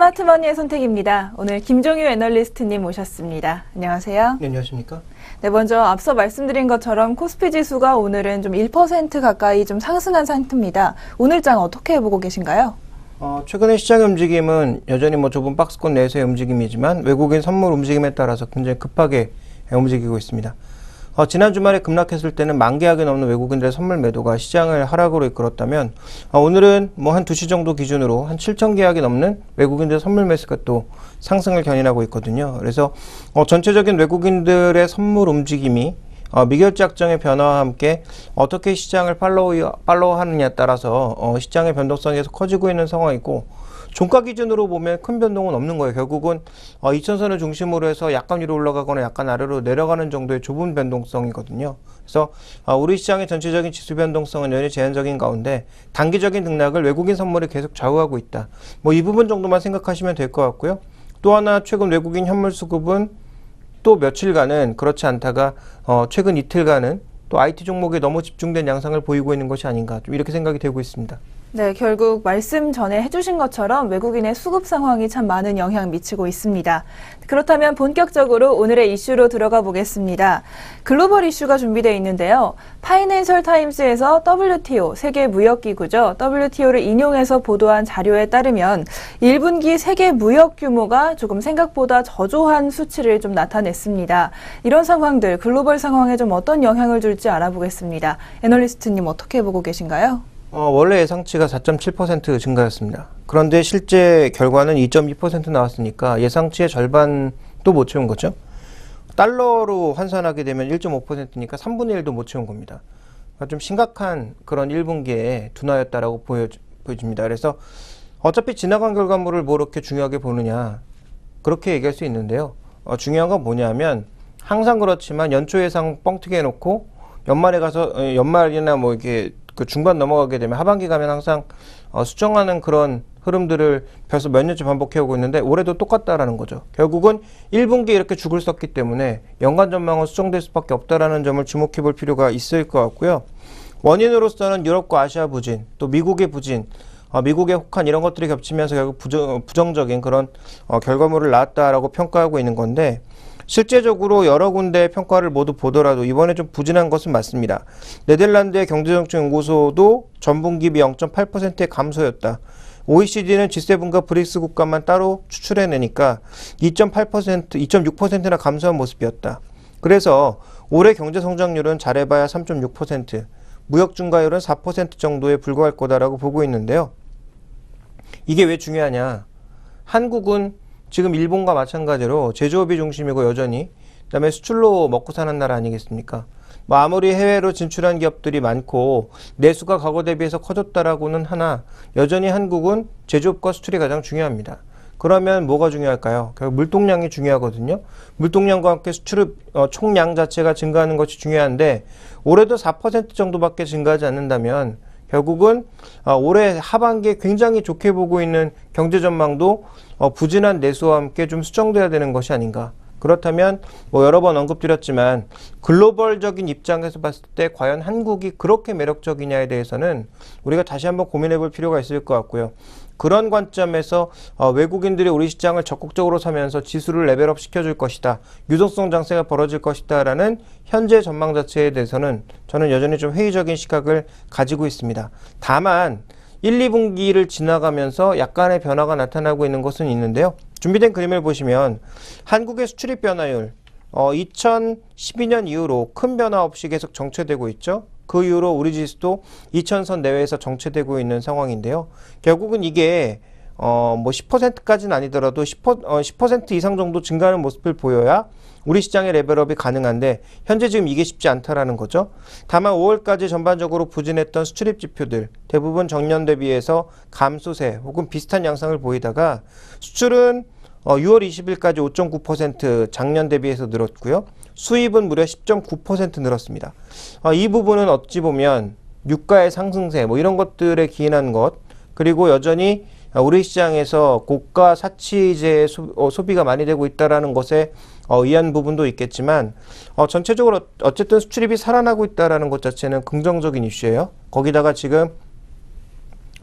스마트머니의 선택입니다. 오늘 김종유 애널리스트님 모셨습니다. 안녕하세요. 네, 안녕하십니까? 네, 먼저 앞서 말씀드린 것처럼 코스피 지수가 오늘은 좀 1% 가까이 좀 상승한 상태입니다. 오늘 장 어떻게 보고 계신가요? 최근의 시장의 움직임은 여전히 좁은 박스권 내에서의 움직임이지만 외국인 선물 움직임에 따라서 굉장히 급하게 움직이고 있습니다. 지난 주말에 급락했을 때는 10,000개가 넘는 외국인들의 선물 매도가 시장을 하락으로 이끌었다면 오늘은 한 2시 정도 기준으로 한 7,000계약이 넘는 외국인들의 선물 매수가 또 상승을 견인하고 있거든요. 그래서 전체적인 외국인들의 선물 움직임이 미결제 확정의 변화와 함께 어떻게 시장을 팔로우하느냐에 따라서 시장의 변동성이 계속 커지고 있는 상황이고, 종가 기준으로 보면 큰 변동은 없는 거예요. 결국은 2000선을 중심으로 해서 약간 위로 올라가거나 약간 아래로 내려가는 정도의 좁은 변동성이거든요. 그래서 우리 시장의 전체적인 지수 변동성은 여전히 제한적인 가운데 단기적인 등락을 외국인 선물이 계속 좌우하고 있다. 이 부분 정도만 생각하시면 될 것 같고요. 또 하나, 최근 외국인 현물 수급은 또 며칠간은 그렇지 않다가 최근 이틀간은 또 IT 종목에 너무 집중된 양상을 보이고 있는 것이 아닌가, 좀 이렇게 생각이 되고 있습니다. 네, 결국 말씀 전에 해주신 것처럼 외국인의 수급 상황이 참 많은 영향을 미치고 있습니다. 그렇다면 본격적으로 오늘의 이슈로 들어가 보겠습니다. 글로벌 이슈가 준비되어 있는데요. 파이낸셜 타임스에서 WTO, 세계무역기구죠. WTO를 인용해서 보도한 자료에 따르면 1분기 세계 무역 규모가 조금 생각보다 저조한 수치를 좀 나타냈습니다. 이런 상황들, 글로벌 상황에 좀 어떤 영향을 줄지 알아보겠습니다. 애널리스트님 어떻게 보고 계신가요? 원래 예상치가 4.7% 증가였습니다. 그런데 실제 결과는 2.2% 나왔으니까 예상치의 절반도 못 채운 거죠. 달러로 환산하게 되면 1.5%니까 3분의 1도 못 채운 겁니다. 그러니까 좀 심각한 그런 1분기의 둔화였다라고 보여집니다. 그래서 어차피 지나간 결과물을 뭐 이렇게 중요하게 보느냐, 그렇게 얘기할 수 있는데요. 중요한 건 뭐냐면, 항상 그렇지만 연초 예상 뻥튀기 해놓고 연말에 가서 연말이나 이렇게 그 중반 넘어가게 되면 하반기 가면 항상 수정하는 그런 흐름들을 벌써 몇 년째 반복해오고 있는데, 올해도 똑같다라는 거죠. 결국은 1분기에 이렇게 죽을 썼기 때문에 연간 전망은 수정될 수밖에 없다라는 점을 주목해 볼 필요가 있을 것 같고요. 원인으로서는 유럽과 아시아 부진, 또 미국의 부진, 미국의 혹한 이런 것들이 겹치면서 결국 부정적인 그런 결과물을 낳았다라고 평가하고 있는 건데, 실제적으로 여러 군데의 평가를 모두 보더라도 이번에 좀 부진한 것은 맞습니다. 네덜란드의 경제정책연구소도 전분기 비 0.8%의 감소였다. OECD는 G7과 브릭스 국가만 따로 추출해내니까 2.8%, 2.6%나 감소한 모습이었다. 그래서 올해 경제성장률은 잘해봐야 3.6%, 무역 증가율은 4% 정도에 불과할 거다라고 보고 있는데요. 이게 왜 중요하냐? 한국은 지금 일본과 마찬가지로 제조업이 중심이고 여전히, 그다음에 수출로 먹고 사는 나라 아니겠습니까? 아무리 해외로 진출한 기업들이 많고 내수가 과거 대비해서 커졌다라고는 하나, 여전히 한국은 제조업과 수출이 가장 중요합니다. 그러면 뭐가 중요할까요? 결국 물동량이 중요하거든요. 물동량과 함께 수출의 총량 자체가 증가하는 것이 중요한데, 올해도 4% 정도밖에 증가하지 않는다면 결국은 올해 하반기에 굉장히 좋게 보고 있는 경제 전망도 부진한 내수와 함께 좀 수정돼야 되는 것이 아닌가. 그렇다면 여러 번 언급드렸지만 글로벌적인 입장에서 봤을 때 과연 한국이 그렇게 매력적이냐에 대해서는 우리가 다시 한번 고민해 볼 필요가 있을 것 같고요. 그런 관점에서 외국인들이 우리 시장을 적극적으로 사면서 지수를 레벨업 시켜줄 것이다, 유동성 장세가 벌어질 것이다 라는 현재 전망 자체에 대해서는 저는 여전히 좀 회의적인 시각을 가지고 있습니다. 다만 1, 2분기를 지나가면서 약간의 변화가 나타나고 있는 것은 있는데요. 준비된 그림을 보시면 한국의 수출입 변화율 2012년 이후로 큰 변화 없이 계속 정체되고 있죠. 그 이후로 우리 지수도 2000선 내외에서 정체되고 있는 상황인데요. 결국은 이게 10%까지는 아니더라도 10% 이상 정도 증가하는 모습을 보여야 우리 시장의 레벨업이 가능한데, 현재 지금 이게 쉽지 않다라는 거죠. 다만 5월까지 전반적으로 부진했던 수출입 지표들 대부분 전년 대비해서 감소세 혹은 비슷한 양상을 보이다가, 수출은 6월 20일까지 5.9% 작년 대비해서 늘었고요. 수입은 무려 10.9% 늘었습니다. 이 부분은 어찌 보면 유가의 상승세 이런 것들에 기인한 것, 그리고 여전히 우리 시장에서 고가 사치제의 소비가 많이 되고 있다는 것에 의한 부분도 있겠지만, 전체적으로 어쨌든 수출입이 살아나고 있다는 것 자체는 긍정적인 이슈예요. 거기다가 지금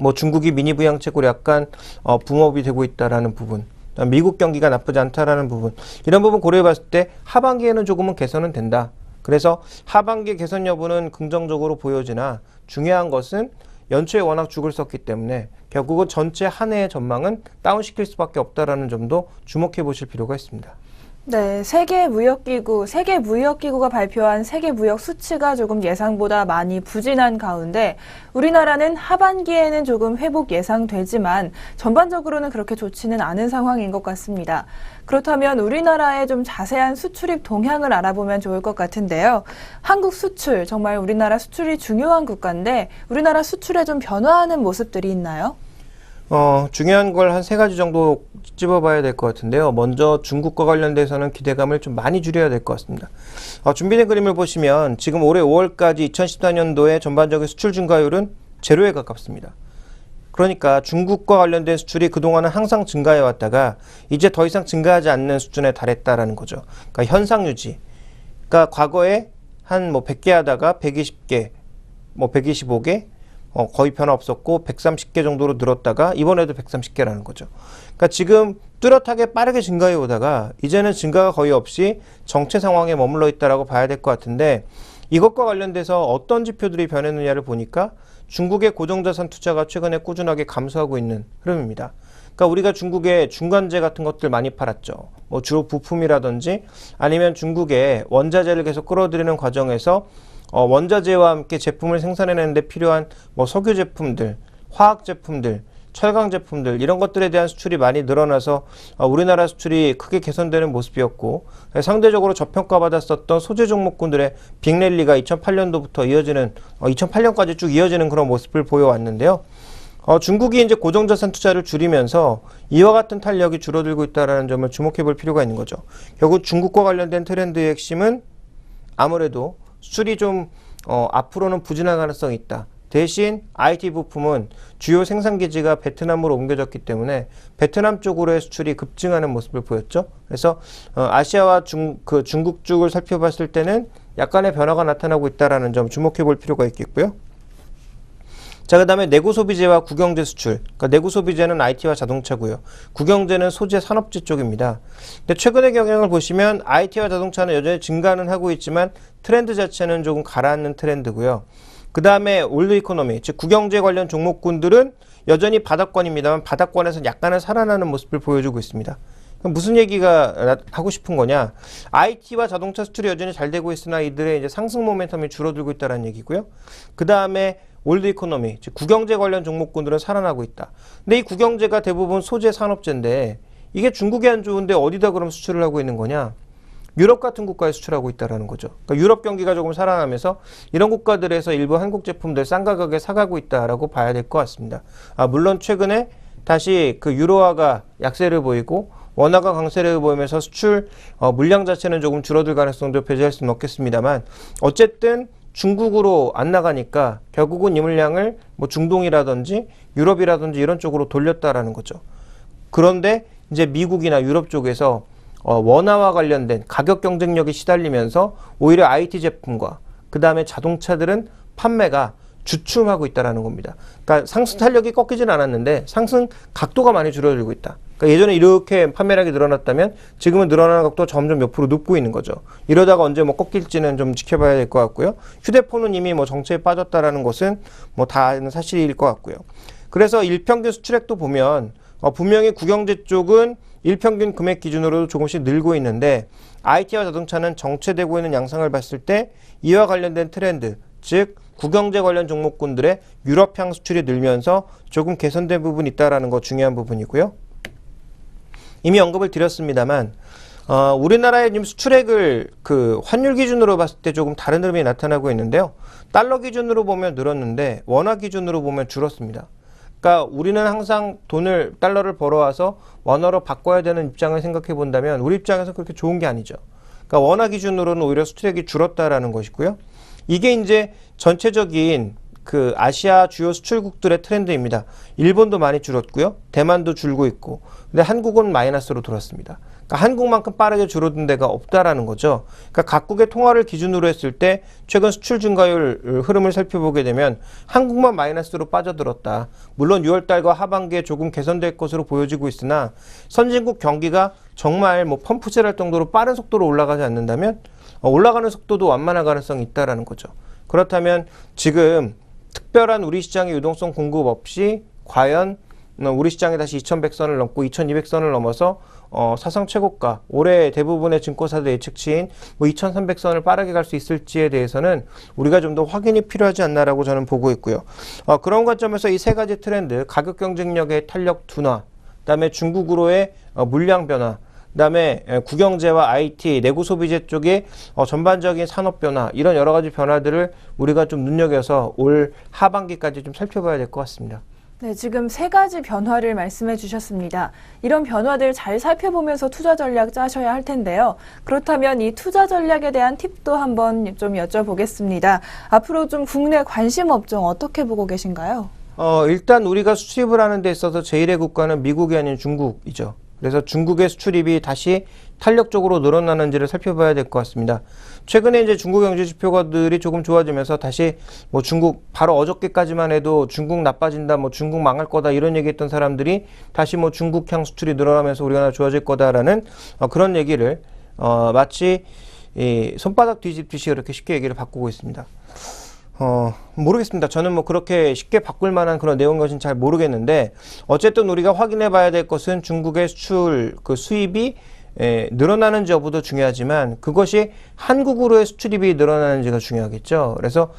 뭐 중국이 미니 부양책으로 약간 붐업이 되고 있다라는 부분, 미국 경기가 나쁘지 않다라는 부분, 이런 부분 고려해 봤을 때 하반기에는 조금은 개선은 된다. 그래서 하반기 개선 여부는 긍정적으로 보여지나 중요한 것은 연초에 워낙 죽을 썼기 때문에 결국은 전체 한 해의 전망은 다운시킬 수밖에 없다라는 점도 주목해 보실 필요가 있습니다. 네, 세계무역기구가 발표한 세계무역 수치가 조금 예상보다 많이 부진한 가운데 우리나라는 하반기에는 조금 회복 예상되지만 전반적으로는 그렇게 좋지는 않은 상황인 것 같습니다. 그렇다면 우리나라의 좀 자세한 수출입 동향을 알아보면 좋을 것 같은데요. 한국 수출, 정말 우리나라 수출이 중요한 국가인데 우리나라 수출에 좀 변화하는 모습들이 있나요? 중요한 걸 한 3가지 정도 찝어봐야 될 것 같은데요. 먼저 중국과 관련돼서는 기대감을 좀 많이 줄여야 될 것 같습니다. 준비된 그림을 보시면 지금 올해 5월까지 2014년도의 전반적인 수출 증가율은 제로에 가깝습니다. 그러니까 중국과 관련된 수출이 그동안은 항상 증가해 왔다가 이제 더 이상 증가하지 않는 수준에 달했다라는 거죠. 그러니까 현상 유지. 그러니까 과거에 한 100개 하다가 120개, 125개, 거의 변화 없었고 130개 정도로 늘었다가 이번에도 130개라는 거죠. 그러니까 지금 뚜렷하게 빠르게 증가해 오다가 이제는 증가가 거의 없이 정체 상황에 머물러 있다라고 봐야 될 것 같은데, 이것과 관련돼서 어떤 지표들이 변했느냐를 보니까 중국의 고정자산 투자가 최근에 꾸준하게 감소하고 있는 흐름입니다. 그러니까 우리가 중국에 중간재 같은 것들 많이 팔았죠. 주로 부품이라든지 아니면 중국의 원자재를 계속 끌어들이는 과정에서 원자재와 함께 제품을 생산해내는데 필요한 석유 제품들, 화학 제품들, 철강 제품들, 이런 것들에 대한 수출이 많이 늘어나서 우리나라 수출이 크게 개선되는 모습이었고, 상대적으로 저평가받았었던 소재 종목군들의 빅랠리가 2008년도부터 이어지는 2008년까지 쭉 이어지는 그런 모습을 보여왔는데요. 중국이 이제 고정자산 투자를 줄이면서 이와 같은 탄력이 줄어들고 있다는 점을 주목해 볼 필요가 있는 거죠. 결국 중국과 관련된 트렌드의 핵심은 아무래도 수출이 좀 앞으로는 부진할 가능성이 있다. 대신 IT 부품은 주요 생산기지가 베트남으로 옮겨졌기 때문에 베트남 쪽으로의 수출이 급증하는 모습을 보였죠. 그래서 아시아와 중국 쪽을 살펴봤을 때는 약간의 변화가 나타나고 있다는 점 주목해 볼 필요가 있겠고요. 자, 그 다음에 내구 소비재와 국영재 수출. 그러니까 내구 소비재는 IT와 자동차고요. 국영재는 소재 산업재 쪽입니다. 근데 최근의 경향을 보시면 IT와 자동차는 여전히 증가는 하고 있지만 트렌드 자체는 조금 가라앉는 트렌드고요. 그 다음에 올드 이코노미, 즉 국영재 관련 종목군들은 여전히 바닥권입니다만 바닥권에서 약간은 살아나는 모습을 보여주고 있습니다. 그럼 무슨 얘기가 하고 싶은 거냐? IT와 자동차 수출이 여전히 잘 되고 있으나 이들의 이제 상승 모멘텀이 줄어들고 있다는 얘기고요. 그 다음에 올드 이코노미, 즉 국영재 관련 종목군들은 살아나고 있다. 근데 이 국영재가 대부분 소재 산업재인데 이게 중국이 안 좋은데 어디다 그럼 수출을 하고 있는 거냐? 유럽 같은 국가에 수출하고 있다는 거죠. 그러니까 유럽 경기가 조금 살아나면서 이런 국가들에서 일부 한국 제품들 싼 가격에 사가고 있다라고 봐야 될 것 같습니다. 물론 최근에 다시 그 유로화가 약세를 보이고 원화가 강세를 보이면서 수출 물량 자체는 조금 줄어들 가능성도 배제할 수는 없겠습니다만, 어쨌든 중국으로 안 나가니까 결국은 이 물량을 중동이라든지 유럽이라든지 이런 쪽으로 돌렸다라는 거죠. 그런데 이제 미국이나 유럽 쪽에서 원화와 관련된 가격 경쟁력이 시달리면서 오히려 IT 제품과 그 다음에 자동차들은 판매가 주춤하고 있다는 겁니다. 그러니까 상승 탄력이 꺾이진 않았는데 상승 각도가 많이 줄어들고 있다. 그러니까 예전에 이렇게 판매량이 늘어났다면 지금은 늘어나는 각도가 점점 옆으로 눕고 있는 거죠. 이러다가 언제 꺾일지는 좀 지켜봐야 될 것 같고요. 휴대폰은 이미 정체에 빠졌다라는 것은 다 아는 사실일 것 같고요. 그래서 일평균 수출액도 보면 분명히 국영재 쪽은 일평균 금액 기준으로도 조금씩 늘고 있는데 IT와 자동차는 정체되고 있는 양상을 봤을 때 이와 관련된 트렌드, 즉 국영재 관련 종목군들의 유럽향 수출이 늘면서 조금 개선된 부분이 있다는 거 중요한 부분이고요. 이미 언급을 드렸습니다만 우리나라의 지금 수출액을 환율 기준으로 봤을 때 조금 다른 흐름이 나타나고 있는데요. 달러 기준으로 보면 늘었는데 원화 기준으로 보면 줄었습니다. 그러니까 우리는 항상 달러를 벌어와서 원화로 바꿔야 되는 입장을 생각해 본다면 우리 입장에서 그렇게 좋은 게 아니죠. 그러니까 원화 기준으로는 오히려 수출액이 줄었다라는 것이고요. 이게 이제 전체적인 아시아 주요 수출국들의 트렌드입니다. 일본도 많이 줄었고요. 대만도 줄고 있고. 근데 한국은 마이너스로 돌았습니다. 그러니까 한국만큼 빠르게 줄어든 데가 없다라는 거죠. 그러니까 각국의 통화를 기준으로 했을 때 최근 수출 증가율 흐름을 살펴보게 되면 한국만 마이너스로 빠져들었다. 물론 6월 달과 하반기에 조금 개선될 것으로 보여지고 있으나 선진국 경기가 정말 뭐 펌프질할 정도로 빠른 속도로 올라가지 않는다면 올라가는 속도도 완만할 가능성이 있다라는 거죠. 그렇다면 지금 특별한 우리 시장의 유동성 공급 없이 과연 우리 시장이 다시 2100선을 넘고 2200선을 넘어서 사상 최고가, 올해 대부분의 증권사들 예측치인 뭐 2300선을 빠르게 갈 수 있을지에 대해서는 우리가 좀 더 확인이 필요하지 않나라고 저는 보고 있고요. 그런 관점에서 이 세 가지 트렌드, 가격 경쟁력의 탄력 둔화, 그다음에 중국으로의 물량 변화, 그다음에 국영제와 IT, 내구 소비재 쪽의 전반적인 산업 변화, 이런 여러 가지 변화들을 우리가 좀 눈여겨서 올 하반기까지 좀 살펴봐야 될 것 같습니다. 네, 지금 세 가지 변화를 말씀해 주셨습니다. 이런 변화들 잘 살펴보면서 투자 전략 짜셔야 할 텐데요. 그렇다면 이 투자 전략에 대한 팁도 한번 좀 여쭤보겠습니다. 앞으로 좀 국내 관심 업종 어떻게 보고 계신가요? 일단 우리가 수출입을 하는 데 있어서 제1의 국가는 미국이 아닌 중국이죠. 그래서 중국의 수출입이 다시 탄력적으로 늘어나는지를 살펴봐야 될 것 같습니다. 최근에 이제 중국 경제 지표가들이 조금 좋아지면서 다시 뭐 중국, 바로 어저께까지만 해도 중국 나빠진다, 뭐 중국 망할 거다 이런 얘기했던 사람들이 다시 뭐 중국향 수출이 늘어나면서 우리가 좋아질 거다라는 그런 얘기를 마치 이 손바닥 뒤집듯이 그렇게 쉽게 얘기를 바꾸고 있습니다. 모르겠습니다. 저는 뭐 그렇게 쉽게 바꿀 만한 그런 내용인 것은 잘 모르겠는데, 어쨌든 우리가 확인해 봐야 될 것은 중국의 수출 그 수입이 늘어나는지 여부도 중요하지만 그것이 한국으로의 수출입이 늘어나는지가 중요하겠죠. 그래서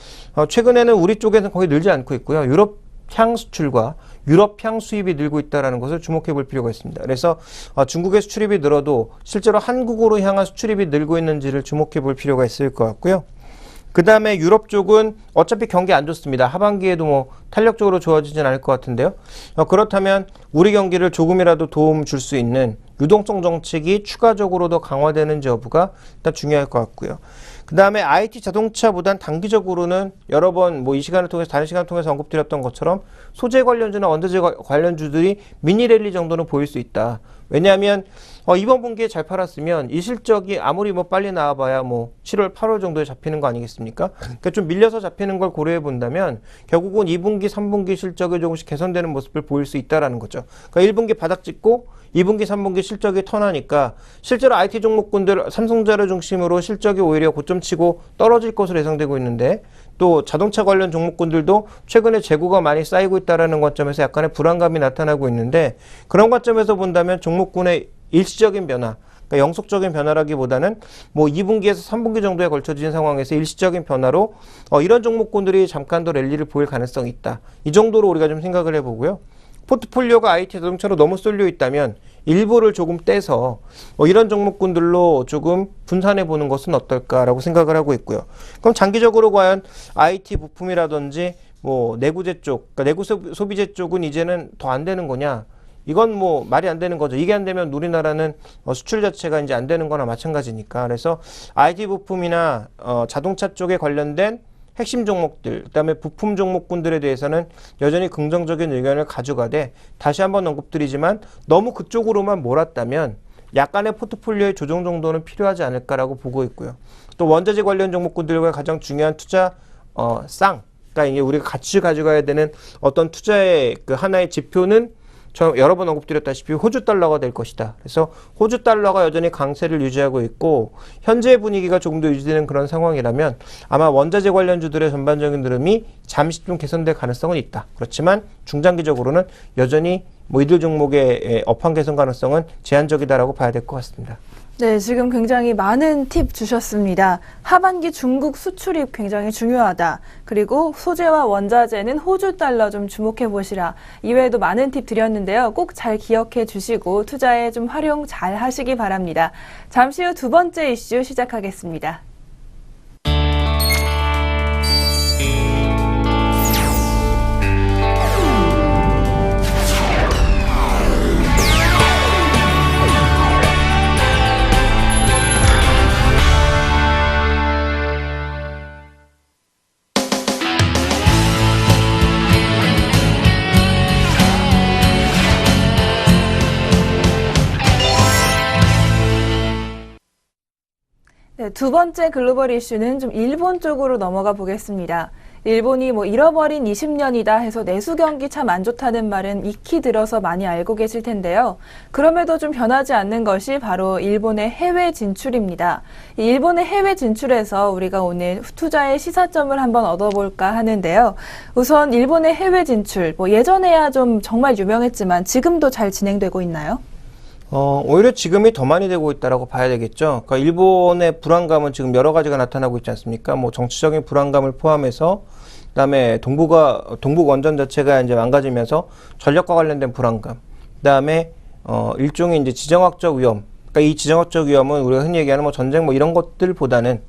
최근에는 우리 쪽에서는 거의 늘지 않고 있고요. 유럽향 수출과 유럽향 수입이 늘고 있다는 것을 주목해 볼 필요가 있습니다. 그래서 중국의 수출입이 늘어도 실제로 한국으로 향한 수출입이 늘고 있는지를 주목해 볼 필요가 있을 것 같고요. 그 다음에 유럽 쪽은 어차피 경기 안 좋습니다. 하반기에도 뭐 탄력적으로 좋아지진 않을 것 같은데요. 그렇다면 우리 경기를 조금이라도 도움 줄 수 있는 유동성 정책이 추가적으로 더 강화되는지 여부가 일단 중요할 것 같고요. 그 다음에 IT 자동차보단 단기적으로는 여러 번 뭐 이 시간을 통해서 다른 시간을 통해서 언급드렸던 것처럼 소재 관련주나 원자재 관련주들이 미니 랠리 정도는 보일 수 있다. 왜냐하면 이번 분기에 잘 팔았으면 이 실적이 아무리 뭐 빨리 나와봐야 뭐 7월, 8월 정도에 잡히는 거 아니겠습니까? 그러니까 좀 밀려서 잡히는 걸 고려해 본다면 결국은 2분기, 3분기 실적이 조금씩 개선되는 모습을 보일 수 있다라는 거죠. 그러니까 1분기 바닥 찍고 2분기, 3분기 실적이 턴하니까 실제로 IT 종목군들, 삼성자를 중심으로 실적이 오히려 고점치고 떨어질 것으로 예상되고 있는데, 또 자동차 관련 종목군들도 최근에 재고가 많이 쌓이고 있다는 관점에서 약간의 불안감이 나타나고 있는데, 그런 관점에서 본다면 종목군의 일시적인 변화, 그러니까 영속적인 변화라기보다는 뭐 2분기에서 3분기 정도에 걸쳐진 상황에서 일시적인 변화로 이런 종목군들이 잠깐 더 랠리를 보일 가능성이 있다. 이 정도로 우리가 좀 생각을 해보고요. 포트폴리오가 IT 자동차로 너무 쏠려 있다면 일부를 조금 떼서 이런 종목군들로 조금 분산해 보는 것은 어떨까라고 생각을 하고 있고요. 그럼 장기적으로 과연 IT 부품이라든지 뭐 내구재 쪽, 그러니까 내구 소비재 쪽은 이제는 더 안 되는 거냐? 이건 뭐 말이 안 되는 거죠. 이게 안 되면 우리나라는 수출 자체가 이제 안 되는 거나 마찬가지니까. 그래서 IT 부품이나 자동차 쪽에 관련된 핵심 종목들, 그다음에 부품 종목군들에 대해서는 여전히 긍정적인 의견을 가져가되, 다시 한번 언급드리지만 너무 그쪽으로만 몰았다면 약간의 포트폴리오의 조정 정도는 필요하지 않을까라고 보고 있고요. 또 원자재 관련 종목군들과 가장 중요한 투자 그러니까 이게 우리가 같이 가져가야 되는 어떤 투자의 그 하나의 지표는 저 여러 번 언급드렸다시피 호주 달러가 될 것이다. 그래서 호주 달러가 여전히 강세를 유지하고 있고 현재 분위기가 조금 더 유지되는 그런 상황이라면 아마 원자재 관련주들의 전반적인 흐름이 잠시 좀 개선될 가능성은 있다. 그렇지만 중장기적으로는 여전히 뭐 이들 종목의 업황 개선 가능성은 제한적이다라고 봐야 될 것 같습니다. 네, 지금 굉장히 많은 팁 주셨습니다. 하반기 중국 수출입 굉장히 중요하다. 그리고 소재와 원자재는 호주 달러 좀 주목해 보시라. 이외에도 많은 팁 드렸는데요. 꼭 잘 기억해 주시고 투자에 좀 활용 잘 하시기 바랍니다. 잠시 후 두 번째 이슈 시작하겠습니다. 네, 두 번째 글로벌 이슈는 좀 일본 쪽으로 넘어가 보겠습니다. 일본이 잃어버린 20년이다 해서 내수 경기 참 안 좋다는 말은 익히 들어서 많이 알고 계실 텐데요. 그럼에도 좀 변하지 않는 것이 바로 일본의 해외 진출입니다. 이 일본의 해외 진출에서 우리가 오늘 투자의 시사점을 한번 얻어볼까 하는데요. 우선 일본의 해외 진출, 예전에야 좀 정말 유명했지만 지금도 잘 진행되고 있나요? 오히려 지금이 더 많이 되고 있다라고 봐야 되겠죠. 그러니까 일본의 불안감은 지금 여러 가지가 나타나고 있지 않습니까? 정치적인 불안감을 포함해서, 그다음에 동북 원전 자체가 이제 망가지면서 전력과 관련된 불안감, 그다음에 일종의 이제 지정학적 위험. 그러니까 이 지정학적 위험은 우리가 흔히 얘기하는 전쟁 이런 것들보다는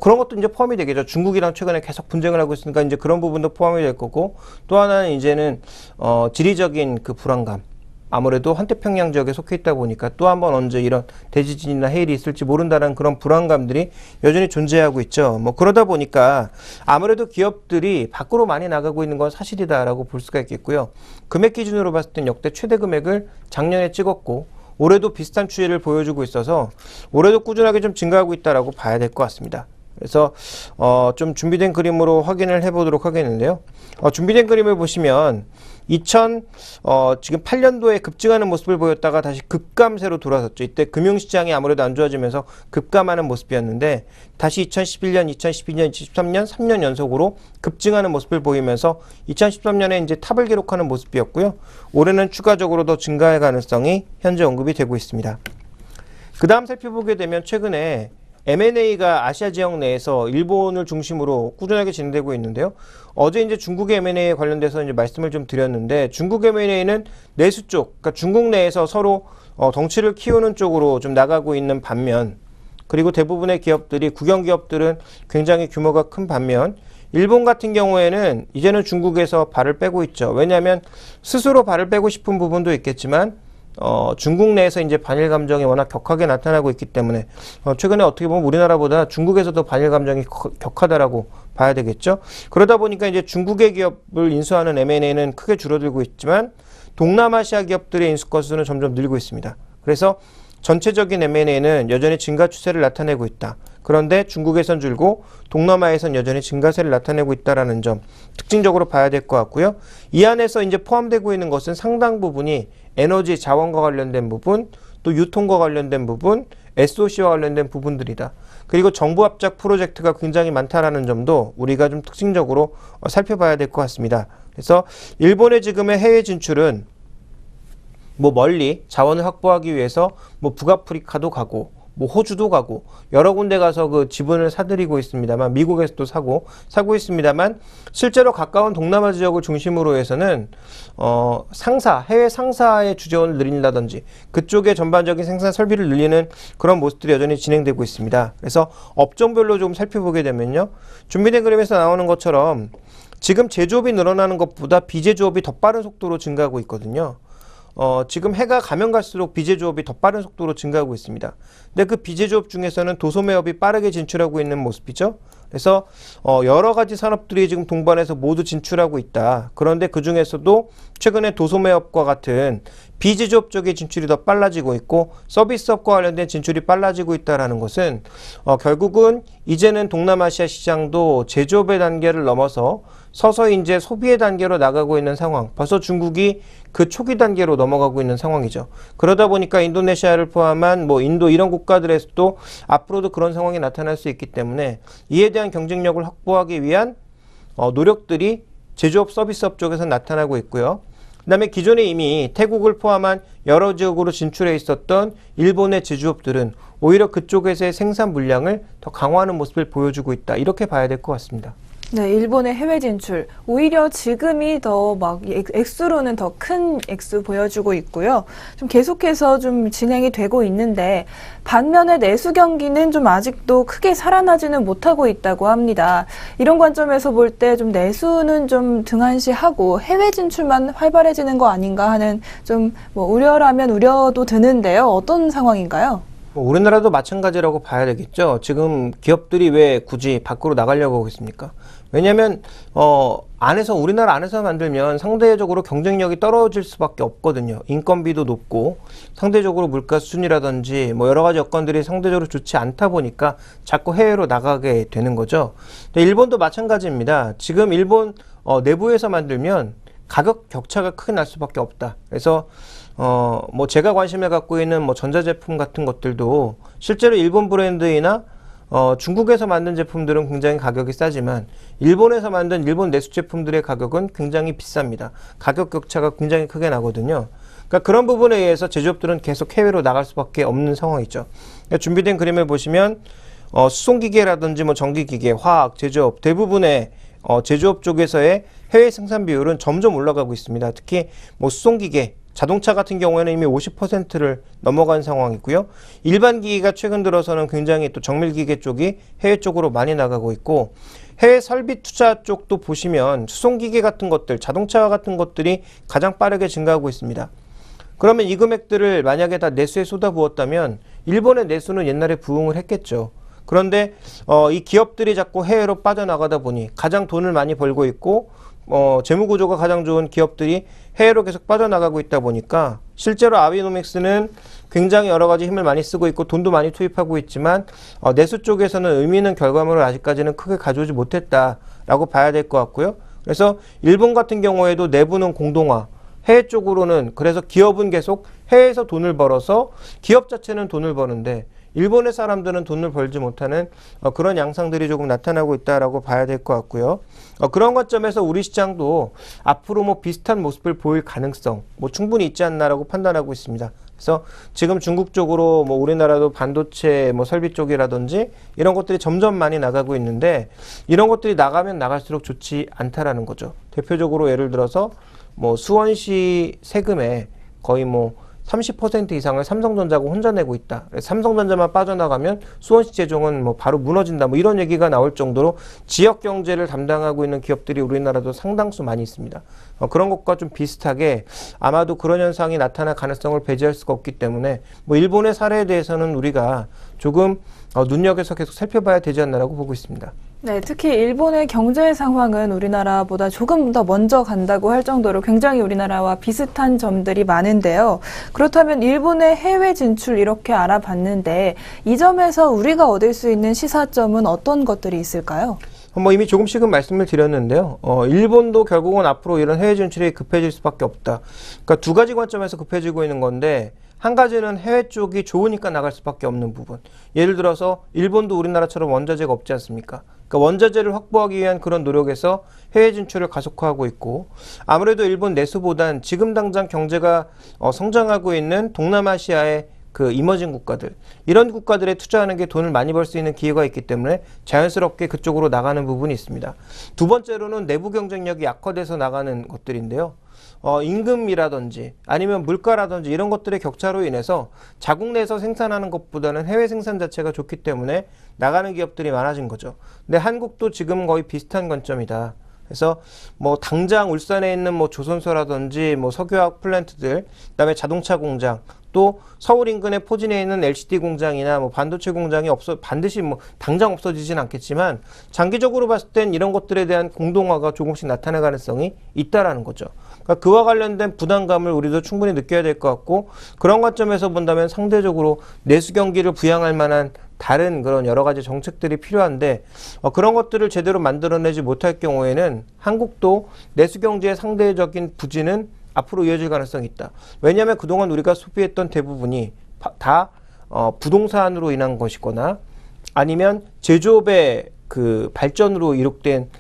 그런 것도 이제 포함이 되겠죠. 중국이랑 최근에 계속 분쟁을 하고 있으니까 이제 그런 부분도 포함이 될 거고, 또 하나는 이제는 지리적인 그 불안감. 아무래도 환태평양 지역에 속해 있다 보니까 또 한 번 언제 이런 대지진이나 해일이 있을지 모른다는 그런 불안감들이 여전히 존재하고 있죠. 그러다 보니까 아무래도 기업들이 밖으로 많이 나가고 있는 건 사실이다라고 볼 수가 있겠고요. 금액 기준으로 봤을 땐 역대 최대 금액을 작년에 찍었고, 올해도 비슷한 추이를 보여주고 있어서 올해도 꾸준하게 좀 증가하고 있다라고 봐야 될 것 같습니다. 그래서 좀 준비된 그림으로 확인을 해보도록 하겠는데요. 준비된 그림을 보시면 지금 8년도에 급증하는 모습을 보였다가 다시 급감세로 돌아섰죠. 이때 금융시장이 아무래도 안 좋아지면서 급감하는 모습이었는데, 다시 2011년, 2012년, 2013년 3년 연속으로 급증하는 모습을 보이면서 2013년에 이제 탑을 기록하는 모습이었고요. 올해는 추가적으로 더 증가할 가능성이 현재 언급이 되고 있습니다. 그 다음 살펴보게 되면 최근에 M&A가 아시아 지역 내에서 일본을 중심으로 꾸준하게 진행되고 있는데요. 어제 이제 중국의 M&A에 관련돼서 이제 말씀을 좀 드렸는데, 중국 M&A는 내수 쪽, 그러니까 중국 내에서 서로 덩치를 키우는 쪽으로 좀 나가고 있는 반면, 그리고 대부분의 기업들이, 국영 기업들은 굉장히 규모가 큰 반면, 일본 같은 경우에는 이제는 중국에서 발을 빼고 있죠. 왜냐하면 스스로 발을 빼고 싶은 부분도 있겠지만, 중국 내에서 이제 반일 감정이 워낙 격하게 나타나고 있기 때문에 최근에 어떻게 보면 우리나라보다 중국에서도 반일 감정이 격하다라고 봐야 되겠죠. 그러다 보니까 이제 중국의 기업을 인수하는 M&A는 크게 줄어들고 있지만 동남아시아 기업들의 인수 건수는 점점 늘고 있습니다. 그래서 전체적인 M&A는 여전히 증가 추세를 나타내고 있다. 그런데 중국에선 줄고 동남아에선 여전히 증가세를 나타내고 있다는 점 특징적으로 봐야 될 것 같고요. 이 안에서 이제 포함되고 있는 것은 상당 부분이 에너지 자원과 관련된 부분, 또 유통과 관련된 부분, SOC와 관련된 부분들이다. 그리고 정부 합작 프로젝트가 굉장히 많다라는 점도 우리가 좀 특징적으로 살펴봐야 될 것 같습니다. 그래서 일본의 지금의 해외 진출은 멀리 자원을 확보하기 위해서 북아프리카도 가고, 호주도 가고, 여러 군데 가서 그 지분을 사들이고 있습니다만, 미국에서도 사고 있습니다만, 실제로 가까운 동남아 지역을 중심으로 해서는, 해외 상사의 주재원을 늘린다든지, 그쪽에 전반적인 생산 설비를 늘리는 그런 모습들이 여전히 진행되고 있습니다. 그래서 업종별로 좀 살펴보게 되면요. 준비된 그림에서 나오는 것처럼 지금 제조업이 늘어나는 것보다 비제조업이 더 빠른 속도로 증가하고 있거든요. 지금 해가 가면 갈수록 비제조업이 더 빠른 속도로 증가하고 있습니다. 근데 그 비제조업 중에서는 도소매업이 빠르게 진출하고 있는 모습이죠. 그래서 여러 가지 산업들이 지금 동반해서 모두 진출하고 있다. 그런데 그 중에서도 최근에 도소매업과 같은 비제조업 쪽의 진출이 더 빨라지고 있고, 서비스업과 관련된 진출이 빨라지고 있다는 것은 결국은 이제는 동남아시아 시장도 제조업의 단계를 넘어서 서서히 이제 소비의 단계로 나가고 있는 상황. 벌써 중국이 그 초기 단계로 넘어가고 있는 상황이죠. 그러다 보니까 인도네시아를 포함한 인도 이런 국가들에서도 앞으로도 그런 상황이 나타날 수 있기 때문에 이에 대한 경쟁력을 확보하기 위한 노력들이 제조업 서비스업 쪽에서 나타나고 있고요. 그 다음에 기존에 이미 태국을 포함한 여러 지역으로 진출해 있었던 일본의 제조업들은 오히려 그쪽에서의 생산 물량을 더 강화하는 모습을 보여주고 있다. 이렇게 봐야 될 것 같습니다. 네, 일본의 해외 진출. 오히려 지금이 더 액수로는 더 큰 액수 보여주고 있고요. 좀 계속해서 좀 진행이 되고 있는데, 반면에 내수 경기는 좀 아직도 크게 살아나지는 못하고 있다고 합니다. 이런 관점에서 볼 때 좀 내수는 좀 등한시하고 해외 진출만 활발해지는 거 아닌가 하는 좀 우려라면 우려도 드는데요. 어떤 상황인가요? 우리나라도 마찬가지라고 봐야 되겠죠. 지금 기업들이 왜 굳이 밖으로 나가려고 하겠습니까? 왜냐하면 안에서 우리나라 안에서 만들면 상대적으로 경쟁력이 떨어질 수밖에 없거든요. 인건비도 높고 상대적으로 물가 수준이라든지 뭐 여러 가지 여건들이 상대적으로 좋지 않다 보니까 자꾸 해외로 나가게 되는 거죠. 근데 일본도 마찬가지입니다. 지금 일본 내부에서 만들면 가격 격차가 크게 날 수밖에 없다. 그래서 뭐 제가 관심을 갖고 있는 뭐 전자제품 같은 것들도 실제로 일본 브랜드이나 중국에서 만든 제품들은 굉장히 가격이 싸지만 일본에서 만든 일본 내수 제품들의 가격은 굉장히 비쌉니다. 가격 격차가 굉장히 크게 나거든요. 그러니까 그런 부분에 의해서 제조업들은 계속 해외로 나갈 수밖에 없는 상황이죠. 그러니까 준비된 그림을 보시면 수송기계라든지 뭐 전기기계, 화학, 제조업 대부분의 제조업 쪽에서의 해외 생산 비율은 점점 올라가고 있습니다. 특히 뭐 수송기계, 자동차 같은 경우에는 이미 50%를 넘어간 상황이고요. 일반 기기가 최근 들어서는 굉장히 또 정밀기계 쪽이 해외 쪽으로 많이 나가고 있고 해외 설비 투자 쪽도 보시면 수송기계 같은 것들, 자동차 같은 것들이 가장 빠르게 증가하고 있습니다. 그러면 이 금액들을 만약에 다 내수에 쏟아부었다면 일본의 내수는 옛날에 부흥을 했겠죠. 그런데 이 기업들이 자꾸 해외로 빠져나가다 보니 가장 돈을 많이 벌고 있고 재무구조가 가장 좋은 기업들이 해외로 계속 빠져나가고 있다 보니까 실제로 아비노믹스는 굉장히 여러 가지 힘을 많이 쓰고 있고 돈도 많이 투입하고 있지만 내수 쪽에서는 의미 있는 결과물을 아직까지는 크게 가져오지 못했다라고 봐야 될 것 같고요. 그래서 일본 같은 경우에도 내부는 공동화, 해외 쪽으로는 그래서 기업은 계속 해외에서 돈을 벌어서 기업 자체는 돈을 버는데 일본의 사람들은 돈을 벌지 못하는 그런 양상들이 조금 나타나고 있다라고 봐야 될 것 같고요. 그런 관점에서 우리 시장도 앞으로 뭐 비슷한 모습을 보일 가능성 뭐 충분히 있지 않나라고 판단하고 있습니다. 그래서 지금 중국 쪽으로 뭐 우리나라도 반도체 뭐 설비 쪽이라든지 이런 것들이 점점 많이 나가고 있는데 이런 것들이 나가면 나갈수록 좋지 않다라는 거죠. 대표적으로 예를 들어서 뭐 수원시 세금에 거의 뭐 30% 이상을 삼성전자가 혼자 내고 있다. 삼성전자만 빠져나가면 수원시 재정은 뭐 바로 무너진다. 뭐 이런 얘기가 나올 정도로 지역 경제를 담당하고 있는 기업들이 우리나라도 상당수 많이 있습니다. 그런 것과 좀 비슷하게 아마도 그런 현상이 나타날 가능성을 배제할 수가 없기 때문에 뭐 일본의 사례에 대해서는 우리가 조금 눈여겨서 계속 살펴봐야 되지 않나라고 보고 있습니다. 네, 특히 일본의 경제 상황은 우리나라보다 조금 더 먼저 간다고 할 정도로 굉장히 우리나라와 비슷한 점들이 많은데요. 그렇다면 일본의 해외 진출 이렇게 알아봤는데 이 점에서 우리가 얻을 수 있는 시사점은 어떤 것들이 있을까요? 뭐 이미 조금씩은 말씀을 드렸는데요. 일본도 결국은 앞으로 이런 해외 진출이 급해질 수밖에 없다. 그러니까 두 가지 관점에서 급해지고 있는 건데 한 가지는 해외 쪽이 좋으니까 나갈 수밖에 없는 부분. 예를 들어서 일본도 우리나라처럼 원자재가 없지 않습니까? 그러니까 원자재를 확보하기 위한 그런 노력에서 해외 진출을 가속화하고 있고 아무래도 일본 내수보단 지금 당장 경제가 성장하고 있는 동남아시아의 그 이머징 국가들 이런 국가들에 투자하는 게 돈을 많이 벌 수 있는 기회가 있기 때문에 자연스럽게 그쪽으로 나가는 부분이 있습니다. 두 번째로는 내부 경쟁력이 약화돼서 나가는 것들인데요. 임금이라든지 아니면 물가라든지 이런 것들의 격차로 인해서 자국 내에서 생산하는 것보다는 해외 생산 자체가 좋기 때문에 나가는 기업들이 많아진 거죠. 근데 한국도 지금 거의 비슷한 관점이다. 그래서 뭐 당장 울산에 있는 뭐 조선소라든지 뭐 석유화학 플랜트들, 그다음에 자동차 공장, 또 서울 인근의 포진에 있는 LCD 공장이나 뭐 반도체 공장이 반드시 뭐 당장 없어지진 않겠지만 장기적으로 봤을 땐 이런 것들에 대한 공동화가 조금씩 나타날 가능성이 있다라는 거죠. 그러니까 그와 관련된 부담감을 우리도 충분히 느껴야 될 것 같고 그런 관점에서 본다면 상대적으로 내수 경기를 부양할 만한 다른 그런 여러 가지 정책들이 필요한데 그런 것들을 제대로 만들어내지 못할 경우에는 한국도 내수 경제의 상대적인 부진은 앞으로 이어질 가능성이 있다. 왜냐하면 그동안 우리가 소비했던 대부분이 다 부동산으로 인한 것이거나 아니면 제조업의 그 발전으로 이룩된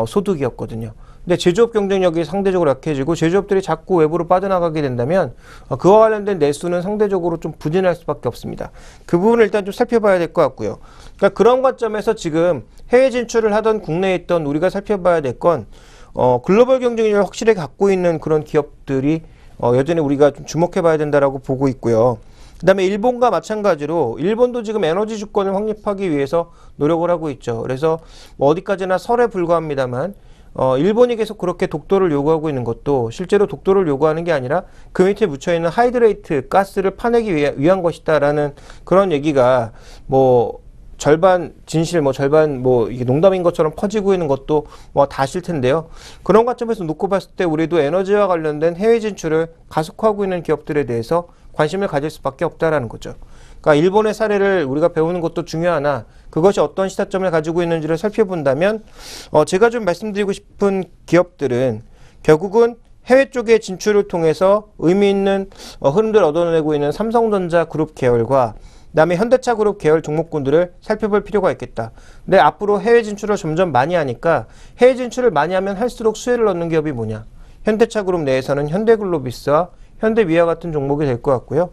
소득이었거든요. 근데 제조업 경쟁력이 상대적으로 약해지고 제조업들이 자꾸 외부로 빠져나가게 된다면 그와 관련된 내수는 상대적으로 좀 부진할 수밖에 없습니다. 그 부분을 일단 좀 살펴봐야 될 것 같고요. 그러니까 그런 관점에서 지금 해외 진출을 하던 국내에 있던 우리가 살펴봐야 될 건 글로벌 경쟁력을 확실히 갖고 있는 그런 기업들이 여전히 우리가 좀 주목해봐야 된다라고 보고 있고요. 그 다음에 일본과 마찬가지로 일본도 지금 에너지 주권을 확립하기 위해서 노력을 하고 있죠. 그래서 뭐 어디까지나 설에 불과합니다만 일본이 계속 그렇게 독도를 요구하고 있는 것도 실제로 독도를 요구하는 게 아니라 그 밑에 묻혀있는 하이드레이트 가스를 파내기 위한 것이다라는 그런 얘기가 뭐 절반 진실, 뭐 절반 뭐 이게 농담인 것처럼 퍼지고 있는 것도 뭐 다 아실 텐데요. 그런 관점에서 놓고 봤을 때 우리도 에너지와 관련된 해외 진출을 가속화하고 있는 기업들에 대해서 관심을 가질 수밖에 없다라는 거죠. 그러니까 일본의 사례를 우리가 배우는 것도 중요하나 그것이 어떤 시사점을 가지고 있는지를 살펴본다면 제가 좀 말씀드리고 싶은 기업들은 결국은 해외 쪽의 진출을 통해서 의미 있는 흐름들을 얻어내고 있는 삼성전자 그룹 계열과 그다음에 현대차 그룹 계열 종목군들을 살펴볼 필요가 있겠다. 근데 앞으로 해외 진출을 점점 많이 하니까 해외 진출을 많이 하면 할수록 수혜를 얻는 기업이 뭐냐? 현대차 그룹 내에서는 현대글로비스와 현대미아 같은 종목이 될 것 같고요.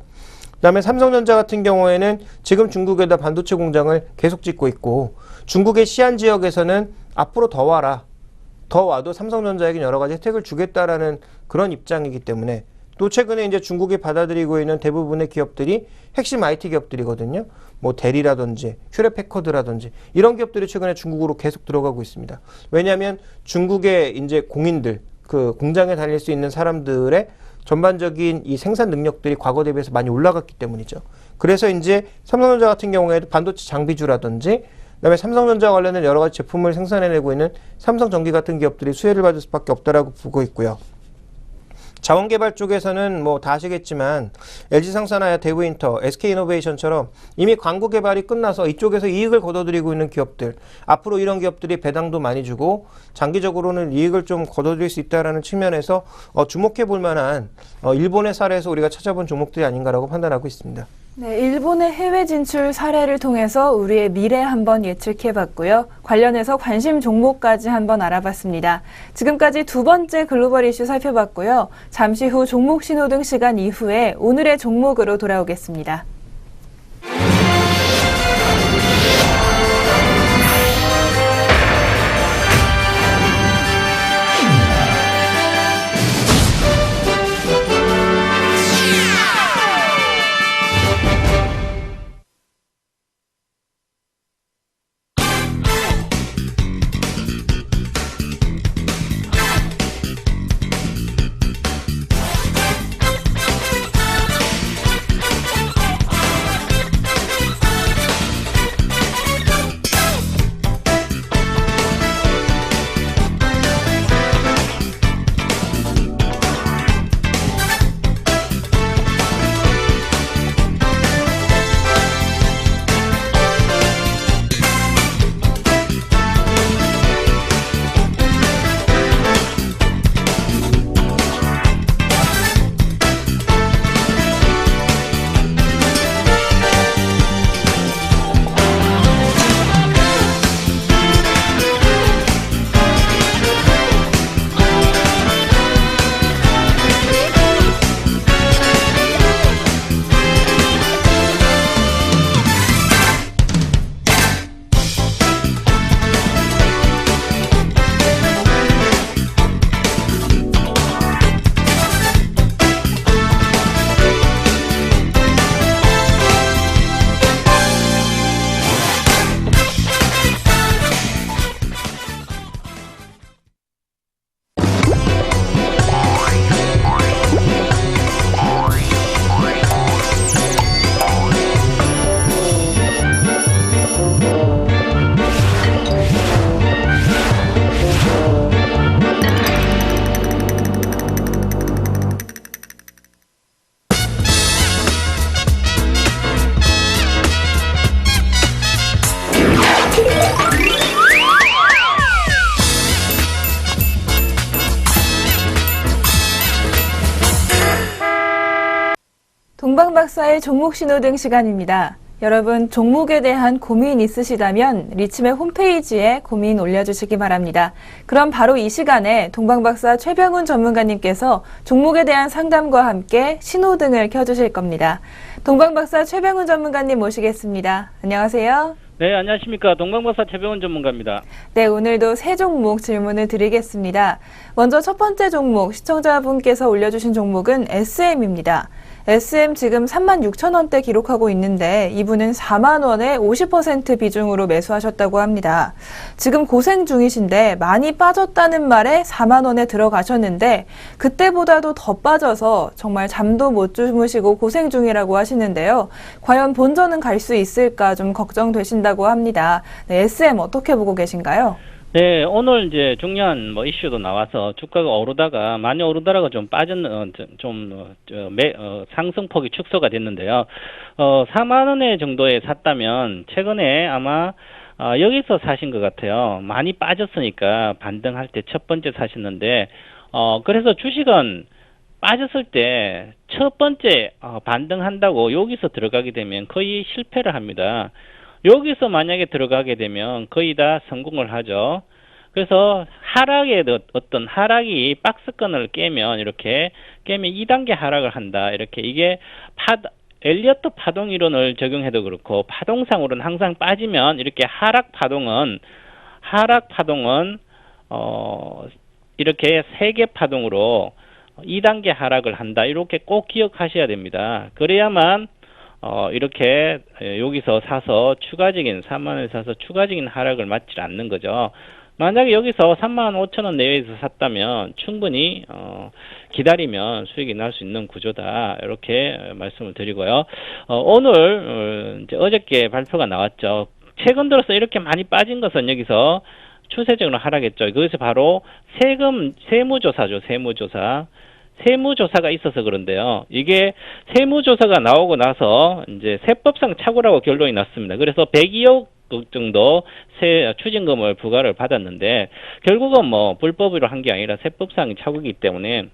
그다음에 삼성전자 같은 경우에는 지금 중국에다 반도체 공장을 계속 짓고 있고 중국의 시안 지역에서는 앞으로 더 와라. 더 와도 삼성전자에게 여러 가지 혜택을 주겠다라는 그런 입장이기 때문에 또 최근에 이제 중국이 받아들이고 있는 대부분의 기업들이 핵심 IT 기업들이거든요. 뭐 델이라든지 휴레패커드라든지 이런 기업들이 최근에 중국으로 계속 들어가고 있습니다. 왜냐하면 중국의 이제 공인들 그 공장에 다닐 수 있는 사람들의 전반적인 이 생산 능력들이 과거 대비해서 많이 올라갔기 때문이죠. 그래서 이제 삼성전자 같은 경우에도 반도체 장비주라든지 그다음에 삼성전자 관련된 여러 가지 제품을 생산해내고 있는 삼성전기 같은 기업들이 수혜를 받을 수밖에 없다라고 보고 있고요. 자원개발 쪽에서는 뭐 다 아시겠지만 LG상사나 대우인터, SK이노베이션처럼 이미 광고 개발이 끝나서 이쪽에서 이익을 거둬들이고 있는 기업들 앞으로 이런 기업들이 배당도 많이 주고 장기적으로는 이익을 좀 거둬들일 수 있다는 측면에서 주목해 볼 만한 일본의 사례에서 우리가 찾아본 종목들이 아닌가라고 판단하고 있습니다. 네, 일본의 해외 진출 사례를 통해서 우리의 미래 한번 예측해봤고요. 관련해서 관심 종목까지 한번 알아봤습니다. 지금까지 두 번째 글로벌 이슈 살펴봤고요. 잠시 후 종목 신호등 시간 이후에 오늘의 종목으로 돌아오겠습니다. 동방박사의 종목 신호등 시간입니다. 여러분, 종목에 대한 고민 있으시다면 리침의 홈페이지에 고민 올려주시기 바랍니다. 그럼 바로 이 시간에 동방박사 최병훈 전문가님께서 종목에 대한 상담과 함께 신호등을 켜주실 겁니다. 동방박사 최병훈 전문가님 모시겠습니다. 안녕하세요. 네, 안녕하십니까. 동방박사 최병훈 전문가입니다. 네, 오늘도 세 종목 질문을 드리겠습니다. 먼저 첫 번째 종목, 시청자분께서 올려주신 종목은 SM입니다. SM 지금 36,000원대 기록하고 있는데 이분은 4만 원에 50% 비중으로 매수하셨다고 합니다. 지금 고생 중이신데 많이 빠졌다는 말에 4만 원에 들어가셨는데 그때보다도 더 빠져서 정말 잠도 못 주무시고 고생 중이라고 하시는데요. 과연 본전은 갈 수 있을까 좀 걱정되신다고 합니다. 네, SM 어떻게 보고 계신가요? 네, 오늘 이제 중요한 뭐 이슈도 나와서 주가가 오르다가 많이 오르다가 좀 상승폭이 축소가 됐는데요. 4만 원에 정도에 샀다면 최근에 아마 여기서 사신 것 같아요. 많이 빠졌으니까 반등할 때 첫 번째 사셨는데 그래서 주식은 빠졌을 때 첫 번째 반등한다고 여기서 들어가게 되면 거의 실패를 합니다. 여기서 만약에 들어가게 되면 거의 다 성공을 하죠. 그래서 어떤 하락이 박스권을 깨면 2단계 하락을 한다. 이렇게 이게 엘리어트 파동 이론을 적용해도 그렇고 파동상으로는 항상 빠지면 이렇게 하락 파동은 이렇게 세개 파동으로 2단계 하락을 한다. 이렇게 꼭 기억하셔야 됩니다. 그래야만 이렇게 여기서 사서 추가적인 3만 원에 사서 추가적인 하락을 맞지 않는 거죠. 만약에 여기서 3만 5천 원 내외에서 샀다면 충분히 기다리면 수익이 날 수 있는 구조다. 이렇게 말씀을 드리고요. 오늘 이제 어저께 발표가 나왔죠. 최근 들어서 이렇게 많이 빠진 것은 여기서 추세적으로 하락했죠. 그것이 바로 세무조사죠. 세무조사가 있어서 그런데요. 이게 세무조사가 나오고 나서 이제 세법상 착오라고 결론이 났습니다. 그래서 102억 정도 추징금을 부과를 받았는데 결국은 뭐 불법으로 한 게 아니라 세법상 착오이기 때문에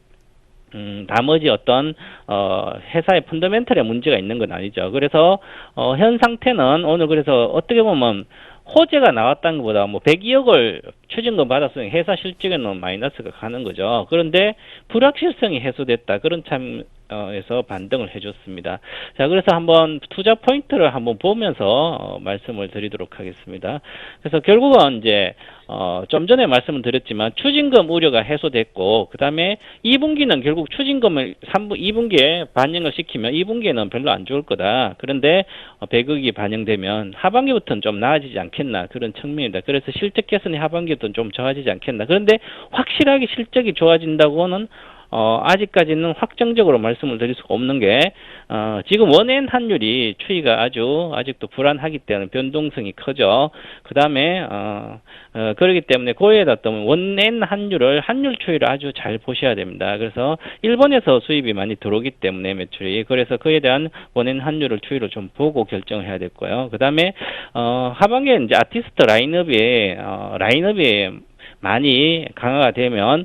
나머지 어떤 회사의 펀더멘털에 문제가 있는 건 아니죠. 그래서 현 상태는 오늘 그래서 어떻게 보면 호재가 나왔다는 것보다 뭐 102억을 추징금 받았으니 회사 실적에는 마이너스가 가는 거죠. 그런데 불확실성이 해소됐다. 그런 참에서 반등을 해줬습니다. 자, 그래서 한번 투자 포인트를 한번 보면서 말씀을 드리도록 하겠습니다. 그래서 결국은 이제 좀 전에 말씀을 드렸지만 추징금 우려가 해소됐고 그 다음에 2분기는 결국 추징금을 2분기에 반영을 시키면 2분기에는 별로 안 좋을 거다. 그런데 100억이 반영되면 하반기부터는 좀 나아지지 않겠나 그런 측면이다. 그래서 실적 개선이 하반기부터는 좀 좋아지지 않겠나. 그런데 확실하게 실적이 좋아진다고는 아직까지는 확정적으로 말씀을 드릴 수가 없는 게 지금 원엔 환율이 추이가 아직도 불안하기 때문에 변동성이 크죠. 그 다음에 그렇기 때문에 그에다 또 원엔 환율 추이를 아주 잘 보셔야 됩니다. 그래서 일본에서 수입이 많이 들어오기 때문에 매출이 그래서 그에 대한 원엔 환율을 추이를 좀 보고 결정을 해야 됐고요. 그 다음에 하반기에 이제 아티스트 라인업이 많이 강화가 되면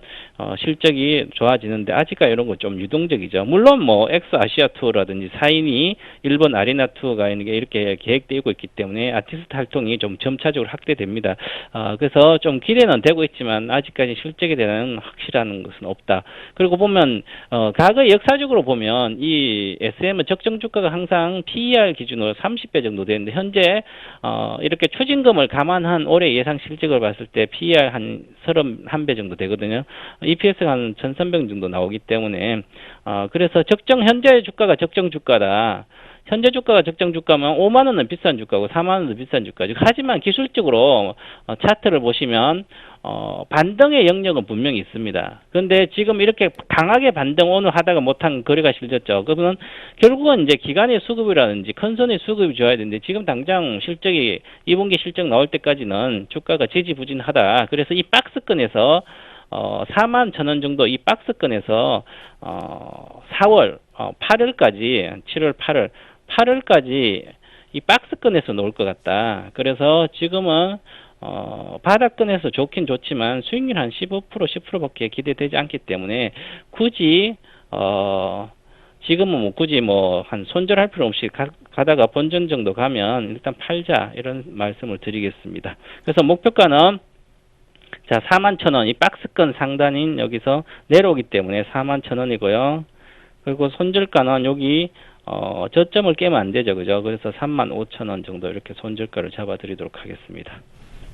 실적이 좋아지는데 아직까지 이런 거 좀 유동적이죠. 물론 뭐 엑스 아시아 투어라든지 사인이 일본 아리나 투어가 이렇게 계획되고 있기 때문에 아티스트 활동이 좀 점차적으로 확대됩니다. 그래서 좀 기대는 되고 있지만 아직까지 실적에 대한 확실한 것은 없다. 그리고 보면 과거 역사적으로 보면 이 SM은 적정 주가가 항상 PER 기준으로 30배 정도 되는데 현재 이렇게 추징금을 감안한 올해 예상 실적을 봤을 때 PER 한 31배 정도 되거든요. EPS가 한 1,300 정도 나오기 때문에 그래서 현재 주가가 적정 주가다. 현재 주가가 적정 주가면 5만 원은 비싼 주가고 4만 원은 비싼 주가죠. 하지만 기술적으로 차트를 보시면 반등의 영역은 분명히 있습니다. 그런데 지금 이렇게 강하게 반등 오늘 하다가 못한 거래가 실렸죠. 그러면 결국은 이제 기간의 수급이라든지 큰손의 수급이 좋아야 되는데 지금 당장 실적이 2분기 실적 나올 때까지는 주가가 지지부진하다. 그래서 이 박스권에서 4만 1,000원 정도 이 박스권에서 4월 8월까지 7월 8월까지 이 박스권에서 놓을 것 같다. 그래서 지금은 바닥권에서 좋긴 좋지만 수익률 한 15% 10%밖에 기대되지 않기 때문에 굳이 지금은 굳이 한 손절할 필요 없이 가다가 본전 정도 가면 일단 팔자 이런 말씀을 드리겠습니다. 그래서 목표가는 41,000원 이 박스권 상단인 여기서 내려오기 때문에 41,000원이고요. 그리고 손절가는 여기 저점을 깨면 안 되죠. 그죠? 그래서 35,000원 정도 이렇게 손절가를 잡아 드리도록 하겠습니다.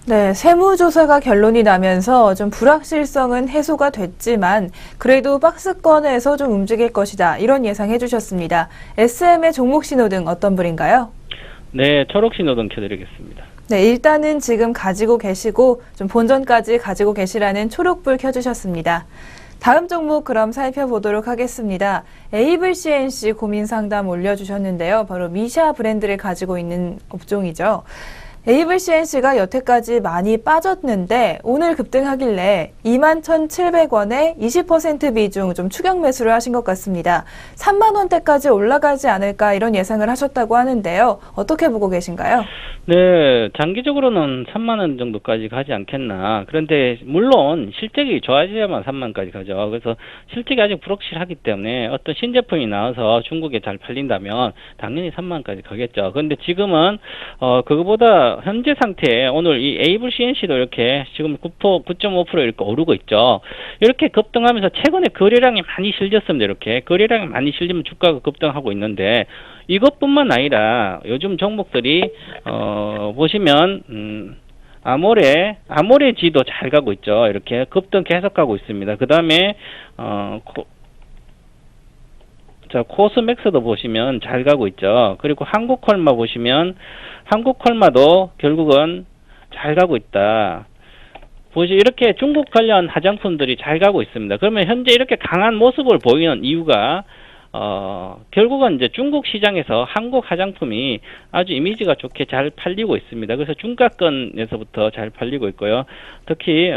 네, 세무조사가 결론이 나면서 좀 불확실성은 해소가 됐지만 그래도 박스권에서 좀 움직일 것이다. 이런 예상해 주셨습니다. SM의 종목 신호등 어떤 분인가요? 네, 초록 신호등 켜드리겠습니다. 네, 일단은 지금 가지고 계시고 좀 본전까지 가지고 계시라는 초록불 켜주셨습니다. 다음 종목 그럼 살펴보도록 하겠습니다. 에이블 CNC 고민 상담 올려주셨는데요. 바로 미샤 브랜드를 가지고 있는 업종이죠. 에이블 CNC가 여태까지 많이 빠졌는데 오늘 급등하길래 21,700원에 20% 비중 좀 추격 매수를 하신 것 같습니다. 3만 원대까지 올라가지 않을까 이런 예상을 하셨다고 하는데요. 어떻게 보고 계신가요? 네, 장기적으로는 3만 원 정도까지 가지 않겠나. 그런데 물론 실적이 좋아져야만 3만까지 가죠. 그래서 실적이 아직 불확실하기 때문에 어떤 신제품이 나와서 중국에 잘 팔린다면 당연히 3만까지 가겠죠. 그런데 지금은 그거보다 현재 상태에 오늘 이 에이블 CNC도 이렇게 지금 9.5% 이렇게 오르고 있죠. 이렇게 급등하면서 최근에 거래량이 많이 실렸습니다. 이렇게 거래량이 많이 실리면 주가가 급등하고 있는데 이것뿐만 아니라 요즘 종목들이 보시면 아모레지도 잘 가고 있죠. 이렇게 급등 계속 가고 있습니다. 그 다음에 코스맥스도 보시면 잘 가고 있죠. 그리고 한국콜마 보시면 한국콜마도 결국은 잘 가고 있다. 이렇게 중국 관련 화장품들이 잘 가고 있습니다. 그러면 현재 이렇게 강한 모습을 보이는 이유가 결국은 이제 중국 시장에서 한국 화장품이 아주 이미지가 좋게 잘 팔리고 있습니다. 그래서 중가권에서부터 잘 팔리고 있고요. 특히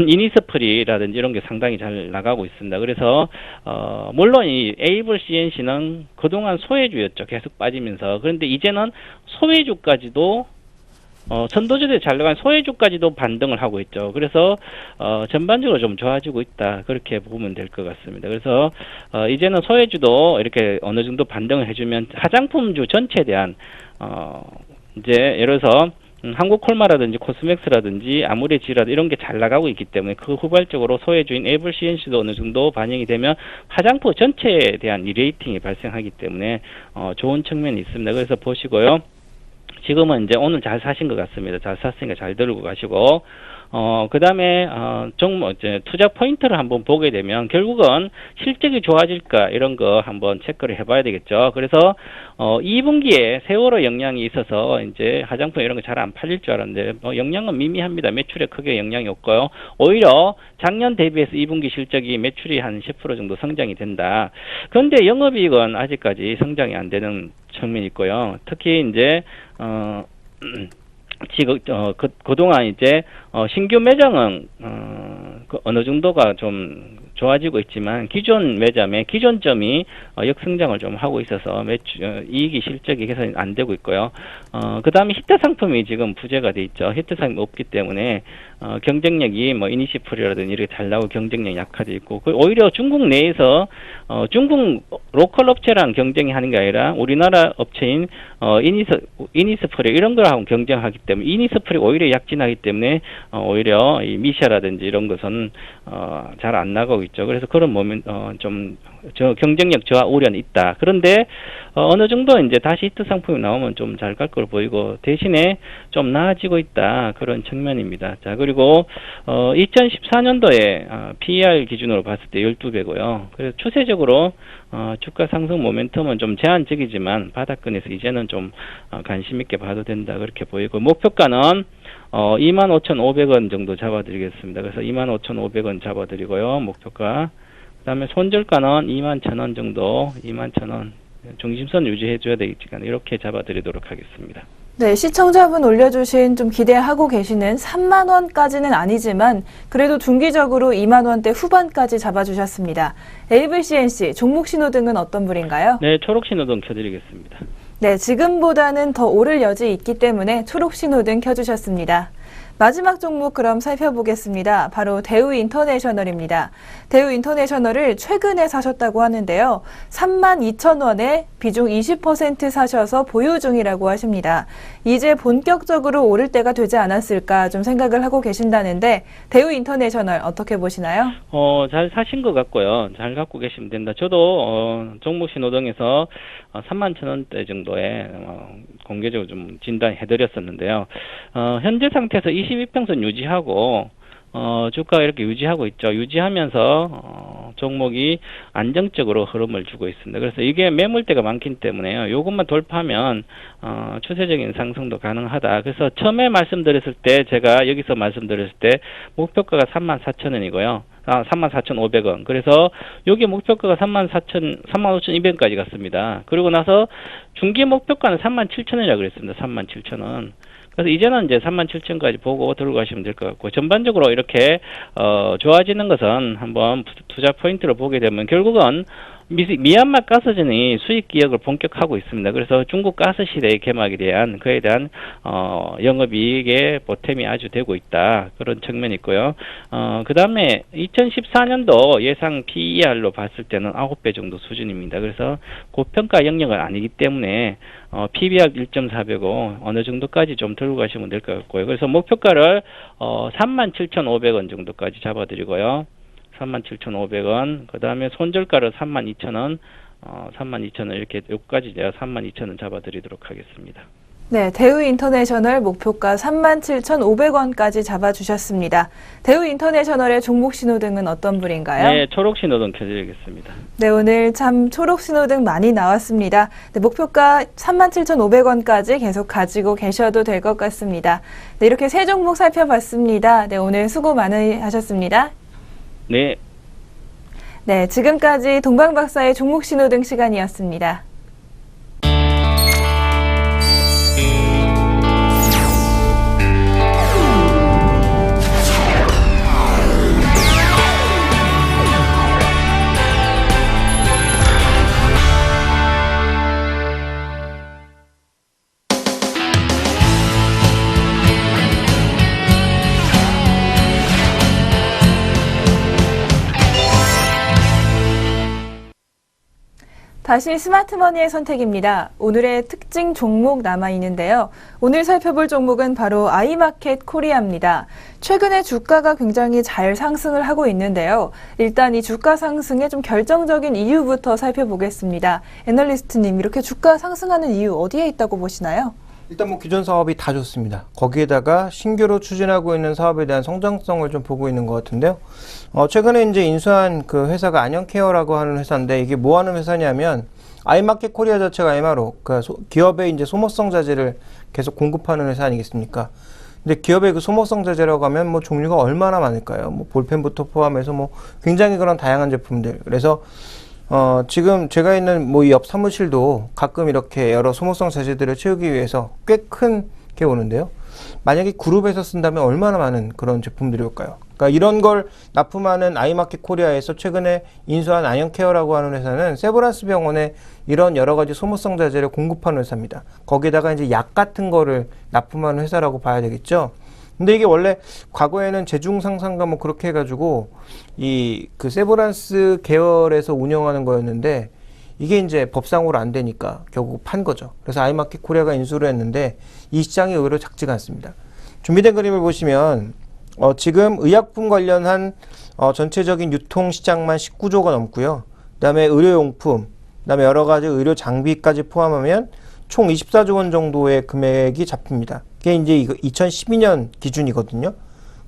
이니스프리라든지 이런 게 상당히 잘 나가고 있습니다. 그래서 물론 이 에이블 CNC는 그동안 소외주였죠. 계속 빠지면서. 그런데 이제는 소외주까지도 선도주들이 잘 나간 소외주까지도 반등을 하고 있죠. 그래서 전반적으로 좀 좋아지고 있다. 그렇게 보면 될 것 같습니다. 그래서 이제는 소외주도 이렇게 어느 정도 반등을 해주면 화장품주 전체에 대한 이제 예를 들어서 한국콜마라든지 코스맥스라든지 아모레지라든지 이런 게 잘 나가고 있기 때문에 그 후발적으로 소외주인 에이블 CNC도 어느 정도 반영이 되면 화장품 전체에 대한 리레이팅이 발생하기 때문에 좋은 측면이 있습니다. 그래서 보시고요. 지금은 이제 오늘 잘 사신 것 같습니다. 잘 샀으니까 잘 들고 가시고 그 다음에 이제 투자 포인트를 한번 보게 되면 결국은 실적이 좋아질까 이런 거 한번 체크를 해봐야 되겠죠. 그래서 2분기에 세월호 영향이 있어서 이제 화장품 이런 거 잘 안 팔릴 줄 알았는데 영향은 미미합니다. 매출에 크게 영향이 없고요. 오히려 작년 대비해서 2분기 실적이 매출이 한 10% 정도 성장이 된다. 그런데 영업이익은 아직까지 성장이 안 되는 측면이 있고요. 특히 이제 지금 그동안 이제 신규 매장은 어느 정도가 좀 좋아지고 있지만 기존 매점의 기존점이 역성장을 좀 하고 있어서 이익이 실적이 개선이 안 되고 있고요. 그 다음에 히트 상품이 지금 부재가 돼 있죠. 히트 상품이 없기 때문에 경쟁력이 뭐 이니시프리라든지 이렇게 잘 나오고 경쟁력이 약화돼 있고 오히려 중국 내에서 중국 로컬 업체랑 경쟁이 하는 게 아니라 우리나라 업체인 이니스프리 이런 거하고 경쟁하기 때문에 이니스프리 오히려 약진하기 때문에 오히려 이 미샤라든지 이런 것은 잘 안 나가고 있죠. 그래서 그런 몸은 좀 경쟁력 저하 우려는 있다. 그런데 어느 정도 이제 다시 히트 상품이 나오면 좀 잘 갈 걸 보이고 대신에 좀 나아지고 있다. 그런 측면입니다. 자, 그리고 2014년도에 PER 기준으로 봤을 때 12배고요. 그래서 추세적으로 주가 상승 모멘텀은 좀 제한적이지만 바닥권에서 이제는 좀 관심 있게 봐도 된다. 그렇게 보이고 목표가는 25,500원 정도 잡아드리겠습니다. 그래서 25,500원 잡아드리고요. 목표가. 그 다음에 손절가는 21,000원 정도, 21,000원 중심선 유지해줘야 되겠지만 이렇게 잡아드리도록 하겠습니다. 네, 시청자분 올려주신 좀 기대하고 계시는 3만 원까지는 아니지만 그래도 중기적으로 2만 원대 후반까지 잡아주셨습니다. 에이블 CNC 종목 신호등은 어떤 불인가요? 네, 초록 신호등 켜드리겠습니다. 네, 지금보다는 더 오를 여지 있기 때문에 초록 신호등 켜주셨습니다. 마지막 종목 그럼 살펴보겠습니다. 바로 대우인터내셔널입니다. 대우인터내셔널을 최근에 사셨다고 하는데요. 32,000원에 비중 20% 사셔서 보유 중이라고 하십니다. 이제 본격적으로 오를 때가 되지 않았을까 좀 생각을 하고 계신다는데 대우인터내셔널 어떻게 보시나요? 잘 사신 것 같고요. 잘 갖고 계시면 된다. 저도 종목 신호등에서 31,000원대 정도에 공개적으로 좀 진단해드렸었는데요. 현재 상태에서 22평선 유지하고 주가가 이렇게 유지하고 있죠. 유지하면서 종목이 안정적으로 흐름을 주고 있습니다. 그래서 이게 매물대가 많기 때문에요. 요것만 돌파하면 추세적인 상승도 가능하다. 그래서 처음에 말씀드렸을 때 제가 여기서 말씀드렸을 때 목표가가 34,000원이고요. 34,500원. 그래서 여기 목표가가 35,200원까지 갔습니다. 그리고 나서 중기 목표가는 37,000원이라고 그랬습니다. 37,000원. 그래서 이제는 이제 37,000원까지 보고 들어가시면 될 것 같고, 전반적으로 이렇게 좋아지는 것은 한번 투자 포인트를 보게 되면 결국은 미얀마 가스전이 수익 기억을 본격화하고 있습니다. 그래서 중국 가스 시대의 개막에 대한 그에 대한 영업이익의 보탬이 아주 되고 있다. 그런 측면이 있고요. 그 다음에 2014년도 예상 PER로 봤을 때는 9배 정도 수준입니다. 그래서 고평가 영역은 아니기 때문에 PBR 1.4배고 어느 정도까지 좀 들고 가시면 될 것 같고요. 그래서 목표가를 37,500원 정도까지 잡아드리고요. 37,500원, 그 다음에 손절가를 32,000원, 32,000원 이렇게 여기까지 제가 32,000원 잡아드리도록 하겠습니다. 네, 대우인터내셔널 목표가 37,500원까지 잡아주셨습니다. 대우인터내셔널의 종목 신호등은 어떤 불인가요? 네, 초록 신호등 켜드리겠습니다. 네, 오늘 참 초록 신호등 많이 나왔습니다. 네, 목표가 37,500원까지 계속 가지고 계셔도 될 것 같습니다. 네, 이렇게 세 종목 살펴봤습니다. 네, 오늘 수고 많이 하셨습니다. 네. 네, 지금까지 동방박사의 종목 신호등 시간이었습니다. 다시 스마트머니의 선택입니다. 오늘의 특징 종목 남아있는데요. 오늘 살펴볼 종목은 바로 아이마켓 코리아입니다. 최근에 주가가 굉장히 잘 상승을 하고 있는데요. 일단 이 주가 상승의 좀 결정적인 이유부터 살펴보겠습니다. 애널리스트님, 이렇게 주가 상승하는 이유 어디에 있다고 보시나요? 일단 뭐 기존 사업이 다 좋습니다. 거기에다가 신규로 추진하고 있는 사업에 대한 성장성을 좀 보고 있는 것 같은데요. 최근에 이제 인수한 그 회사가 안영케어라고 하는 회사인데, 이게 뭐 하는 회사냐면 아이마켓 코리아 자체가 아이마로 그 기업의 이제 소모성 자재를 계속 공급하는 회사 아니겠습니까? 근데 기업의 그 소모성 자재라고 하면 뭐 종류가 얼마나 많을까요? 뭐 볼펜부터 포함해서 뭐 굉장히 그런 다양한 제품들. 그래서 지금 제가 있는 뭐 이 옆 사무실도 가끔 이렇게 여러 소모성 자재들을 채우기 위해서 꽤 큰 게 오는데요. 만약에 그룹에서 쓴다면 얼마나 많은 그런 제품들이 올까요? 그러니까 이런 걸 납품하는 아이마켓 코리아에서 최근에 인수한 안영케어라고 하는 회사는 세브란스 병원에 이런 여러 가지 소모성 자재를 공급하는 회사입니다. 거기에다가 이제 약 같은 거를 납품하는 회사라고 봐야 되겠죠. 근데 이게 원래 과거에는 제중상상가 뭐 그렇게 해가지고 이 그 세브란스 계열에서 운영하는 거였는데, 이게 이제 법상으로 안 되니까 결국 판 거죠. 그래서 아이마켓 코리아가 인수를 했는데 이 시장이 의외로 작지가 않습니다. 준비된 그림을 보시면 지금 의약품 관련한 전체적인 유통 시장만 19조가 넘고요. 그다음에 의료용품, 그다음에 여러 가지 의료 장비까지 포함하면 총 24조 원 정도의 금액이 잡힙니다. 그게 이제 이거 2012년 기준이거든요.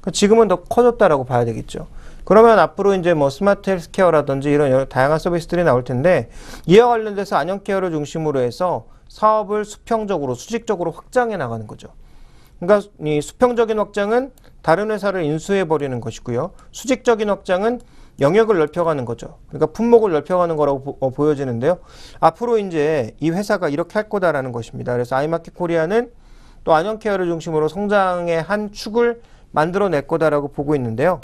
그러니까 지금은 더 커졌다라고 봐야 되겠죠. 그러면 앞으로 이제 뭐 스마트 헬스케어라든지 이런 여러 다양한 서비스들이 나올 텐데, 이와 관련돼서 안영케어를 중심으로 해서 사업을 수평적으로, 수직적으로 확장해 나가는 거죠. 그러니까 이 수평적인 확장은 다른 회사를 인수해 버리는 것이고요. 수직적인 확장은 영역을 넓혀가는 거죠. 그러니까 품목을 넓혀가는 거라고 보여지는데요. 앞으로 이제 이 회사가 이렇게 할 거다라는 것입니다. 그래서 아이마켓 코리아는 또 안영케어를 중심으로 성장의 한 축을 만들어낼 거다라고 보고 있는데요.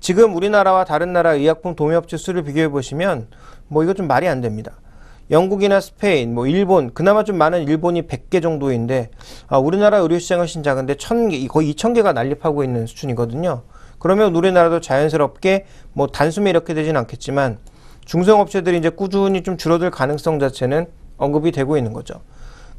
지금 우리나라와 다른 나라 의약품 도매업체 수를 비교해 보시면 뭐 이거 좀 말이 안 됩니다. 영국이나 스페인, 뭐 일본, 그나마 좀 많은 일본이 100개 정도인데 우리나라 의료시장은 훨씬 작은데 1000개, 거의 2000개가 난립하고 있는 수준이거든요. 그러면 우리나라도 자연스럽게 뭐 단숨에 이렇게 되진 않겠지만 중소형업체들이 이제 꾸준히 좀 줄어들 가능성 자체는 언급이 되고 있는 거죠.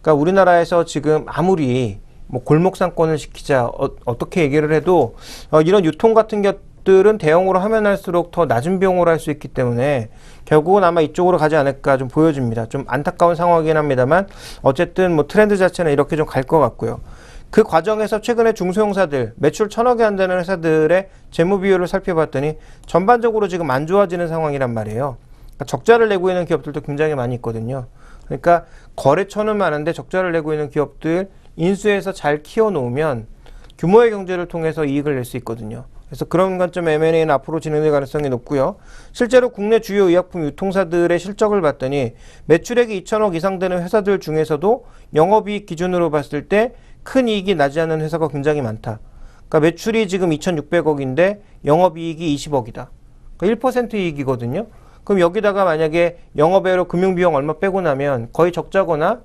그러니까 우리나라에서 지금 아무리 뭐 골목 상권을 시키자 어떻게 얘기를 해도 이런 유통 같은 것들은 대형으로 하면 할수록 더 낮은 비용으로 할 수 있기 때문에 결국은 아마 이쪽으로 가지 않을까 좀 보여집니다. 좀 안타까운 상황이긴 합니다만 어쨌든 뭐 트렌드 자체는 이렇게 좀 갈 것 같고요. 그 과정에서 최근에 중소형사들, 매출 1000억이 안 되는 회사들의 재무 비율을 살펴봤더니 전반적으로 지금 안 좋아지는 상황이란 말이에요. 그러니까 적자를 내고 있는 기업들도 굉장히 많이 있거든요. 그러니까 거래처는 많은데 적자를 내고 있는 기업들 인수해서 잘 키워놓으면 규모의 경제를 통해서 이익을 낼 수 있거든요. 그래서 그런 관점 M&A는 앞으로 진행될 가능성이 높고요. 실제로 국내 주요 의약품 유통사들의 실적을 봤더니 매출액이 2천억 이상 되는 회사들 중에서도 영업이익 기준으로 봤을 때 큰 이익이 나지 않는 회사가 굉장히 많다. 그러니까 매출이 지금 2,600억인데 영업이익이 20억이다. 그러니까 1% 이익이거든요. 그럼 여기다가 만약에 영업외로 금융비용 얼마 빼고 나면 거의 적자거나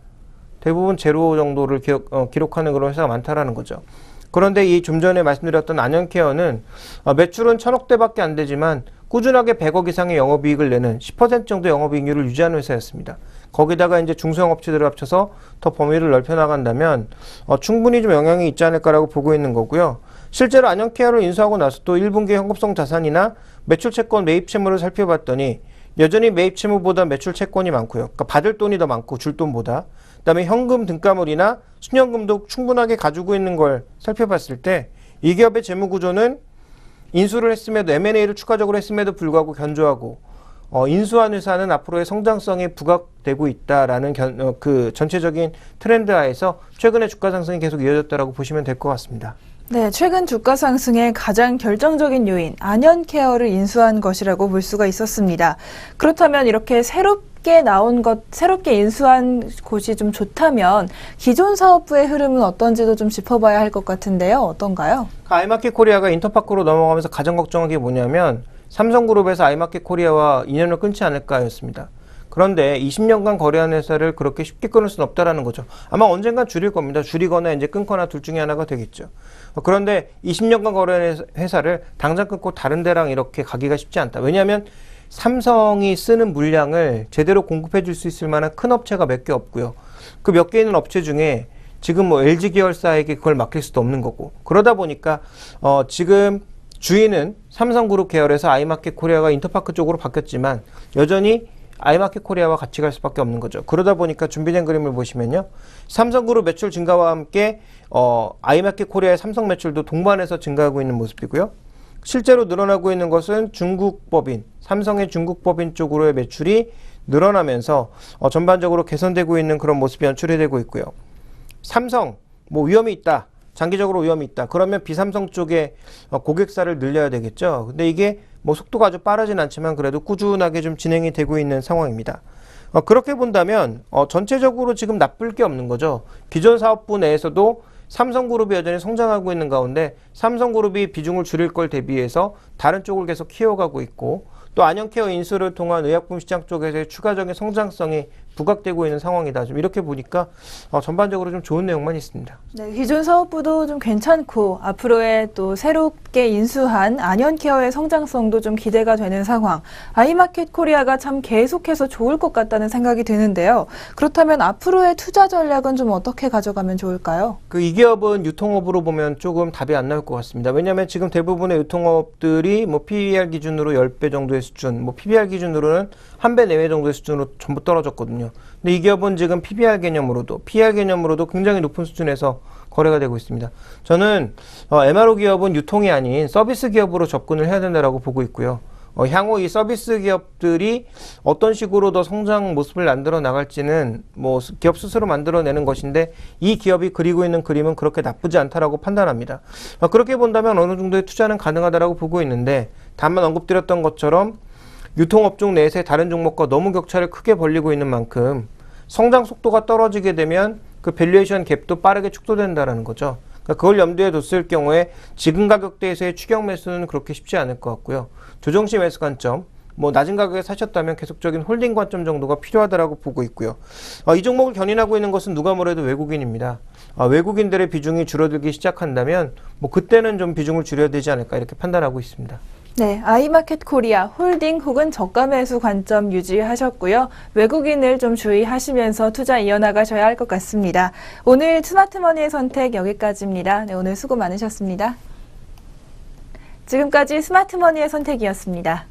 대부분 제로 정도를 기록하는 그런 회사가 많다라는 거죠. 그런데 이 좀 전에 말씀드렸던 안현케어는 매출은 1000억대밖에 안 되지만 꾸준하게 100억 이상의 영업이익을 내는 10% 정도 영업이익률을 유지하는 회사였습니다. 거기다가 이제 중소형업체들을 합쳐서 더 범위를 넓혀 나간다면 충분히 좀 영향이 있지 않을까라고 보고 있는 거고요. 실제로 안현케어를 인수하고 나서 또 1분기 현금성 자산이나 매출 채권 매입 채무를 살펴봤더니 여전히 매입 채무보다 매출 채권이 많고요. 그러니까 받을 돈이 더 많고 줄 돈보다. 그다음에 현금 등가물이나 순현금도 충분하게 가지고 있는 걸 살펴봤을 때 이 기업의 재무 구조는 인수를 했음에도 M&A를 추가적으로 했음에도 불구하고 견조하고 인수한 회사는 앞으로의 성장성이 부각되고 있다라는 그 전체적인 트렌드 하에서 최근에 주가 상승이 계속 이어졌다라고 보시면 될 것 같습니다. 네, 최근 주가 상승의 가장 결정적인 요인, 안현케어를 인수한 것이라고 볼 수가 있었습니다. 그렇다면 이렇게 새롭게 인수한 곳이 좀 좋다면 기존 사업부의 흐름은 어떤지도 좀 짚어봐야 할 것 같은데요. 어떤가요? 아이마켓 코리아가 인터파크로 넘어가면서 가장 걱정한 게 뭐냐면 삼성그룹에서 아이마켓 코리아와 인연을 끊지 않을까였습니다. 그런데 20년간 거래한 회사를 그렇게 쉽게 끊을 수는 없다라는 거죠. 아마 언젠간 줄일 겁니다. 줄이거나 이제 끊거나 둘 중에 하나가 되겠죠. 그런데 20년간 거래한 회사를 당장 끊고 다른 데랑 이렇게 가기가 쉽지 않다. 왜냐하면 삼성이 쓰는 물량을 제대로 공급해 줄 수 있을 만한 큰 업체가 몇 개 없고요. 그 몇 개 있는 업체 중에 지금 뭐 LG 계열사에게 그걸 맡길 수도 없는 거고. 그러다 보니까 지금 주인은 삼성그룹 계열에서 아이마켓 코리아가 인터파크 쪽으로 바뀌었지만 여전히 아이마켓 코리아와 같이 갈 수밖에 없는 거죠. 그러다 보니까 준비된 그림을 보시면요. 삼성그룹 매출 증가와 함께 아이마켓 코리아의 삼성 매출도 동반해서 증가하고 있는 모습이고요. 실제로 늘어나고 있는 것은 중국법인, 삼성의 중국법인 쪽으로의 매출이 늘어나면서 전반적으로 개선되고 있는 그런 모습이 연출이 되고 있고요. 삼성, 뭐 위험이 있다. 장기적으로 위험이 있다. 그러면 비삼성 쪽에 고객사를 늘려야 되겠죠. 근데 이게 뭐 속도가 아주 빠르진 않지만 그래도 꾸준하게 좀 진행이 되고 있는 상황입니다. 그렇게 본다면 전체적으로 지금 나쁠 게 없는 거죠. 기존 사업부 내에서도 삼성그룹이 여전히 성장하고 있는 가운데 삼성그룹이 비중을 줄일 걸 대비해서 다른 쪽을 계속 키워가고 있고 또 안현케어 인수를 통한 의약품 시장 쪽에서의 추가적인 성장성이 부각되고 있는 상황이다. 좀 이렇게 보니까 전반적으로 좀 좋은 내용만 있습니다. 네, 기존 사업부도 좀 괜찮고 앞으로의 또 새롭게 인수한 안현케어의 성장성도 좀 기대가 되는 상황. 아이마켓 코리아가 참 계속해서 좋을 것 같다는 생각이 드는데요. 그렇다면 앞으로의 투자 전략은 좀 어떻게 가져가면 좋을까요? 이 기업은 유통업으로 보면 조금 답이 안 나올 것 같습니다. 왜냐하면 지금 대부분의 유통업들이 뭐 PER 기준으로 10배 정도의 수준, 뭐 PBR 기준으로는 1배 내외 정도의 수준으로 전부 떨어졌거든요. 근데 이 기업은 지금 PBR 개념으로도, PR 개념으로도 굉장히 높은 수준에서 거래가 되고 있습니다. 저는 MRO 기업은 유통이 아닌 서비스 기업으로 접근을 해야 된다고 보고 있고요. 향후 이 서비스 기업들이 어떤 식으로 더 성장 모습을 만들어 나갈지는 뭐 기업 스스로 만들어내는 것인데 이 기업이 그리고 있는 그림은 그렇게 나쁘지 않다라고 판단합니다. 그렇게 본다면 어느 정도의 투자는 가능하다라고 보고 있는데 다만 언급드렸던 것처럼 유통업종 내에서의 다른 종목과 너무 격차를 크게 벌리고 있는 만큼 성장 속도가 떨어지게 되면 그 밸류에이션 갭도 빠르게 축소된다라는 거죠. 그러니까 그걸 염두에 뒀을 경우에 지금 가격대에서의 추격 매수는 그렇게 쉽지 않을 것 같고요. 조정시 매수 관점, 뭐 낮은 가격에 사셨다면 계속적인 홀딩 관점 정도가 필요하다라고 보고 있고요. 이 종목을 견인하고 있는 것은 누가 뭐래도 외국인입니다. 외국인들의 비중이 줄어들기 시작한다면 뭐 그때는 좀 비중을 줄여야 되지 않을까 이렇게 판단하고 있습니다. 네, 아이마켓 코리아 홀딩 혹은 저가 매수 관점 유지하셨고요. 외국인을 좀 주의하시면서 투자 이어나가셔야 할 것 같습니다. 오늘 스마트머니의 선택 여기까지입니다. 네, 오늘 수고 많으셨습니다. 지금까지 스마트머니의 선택이었습니다.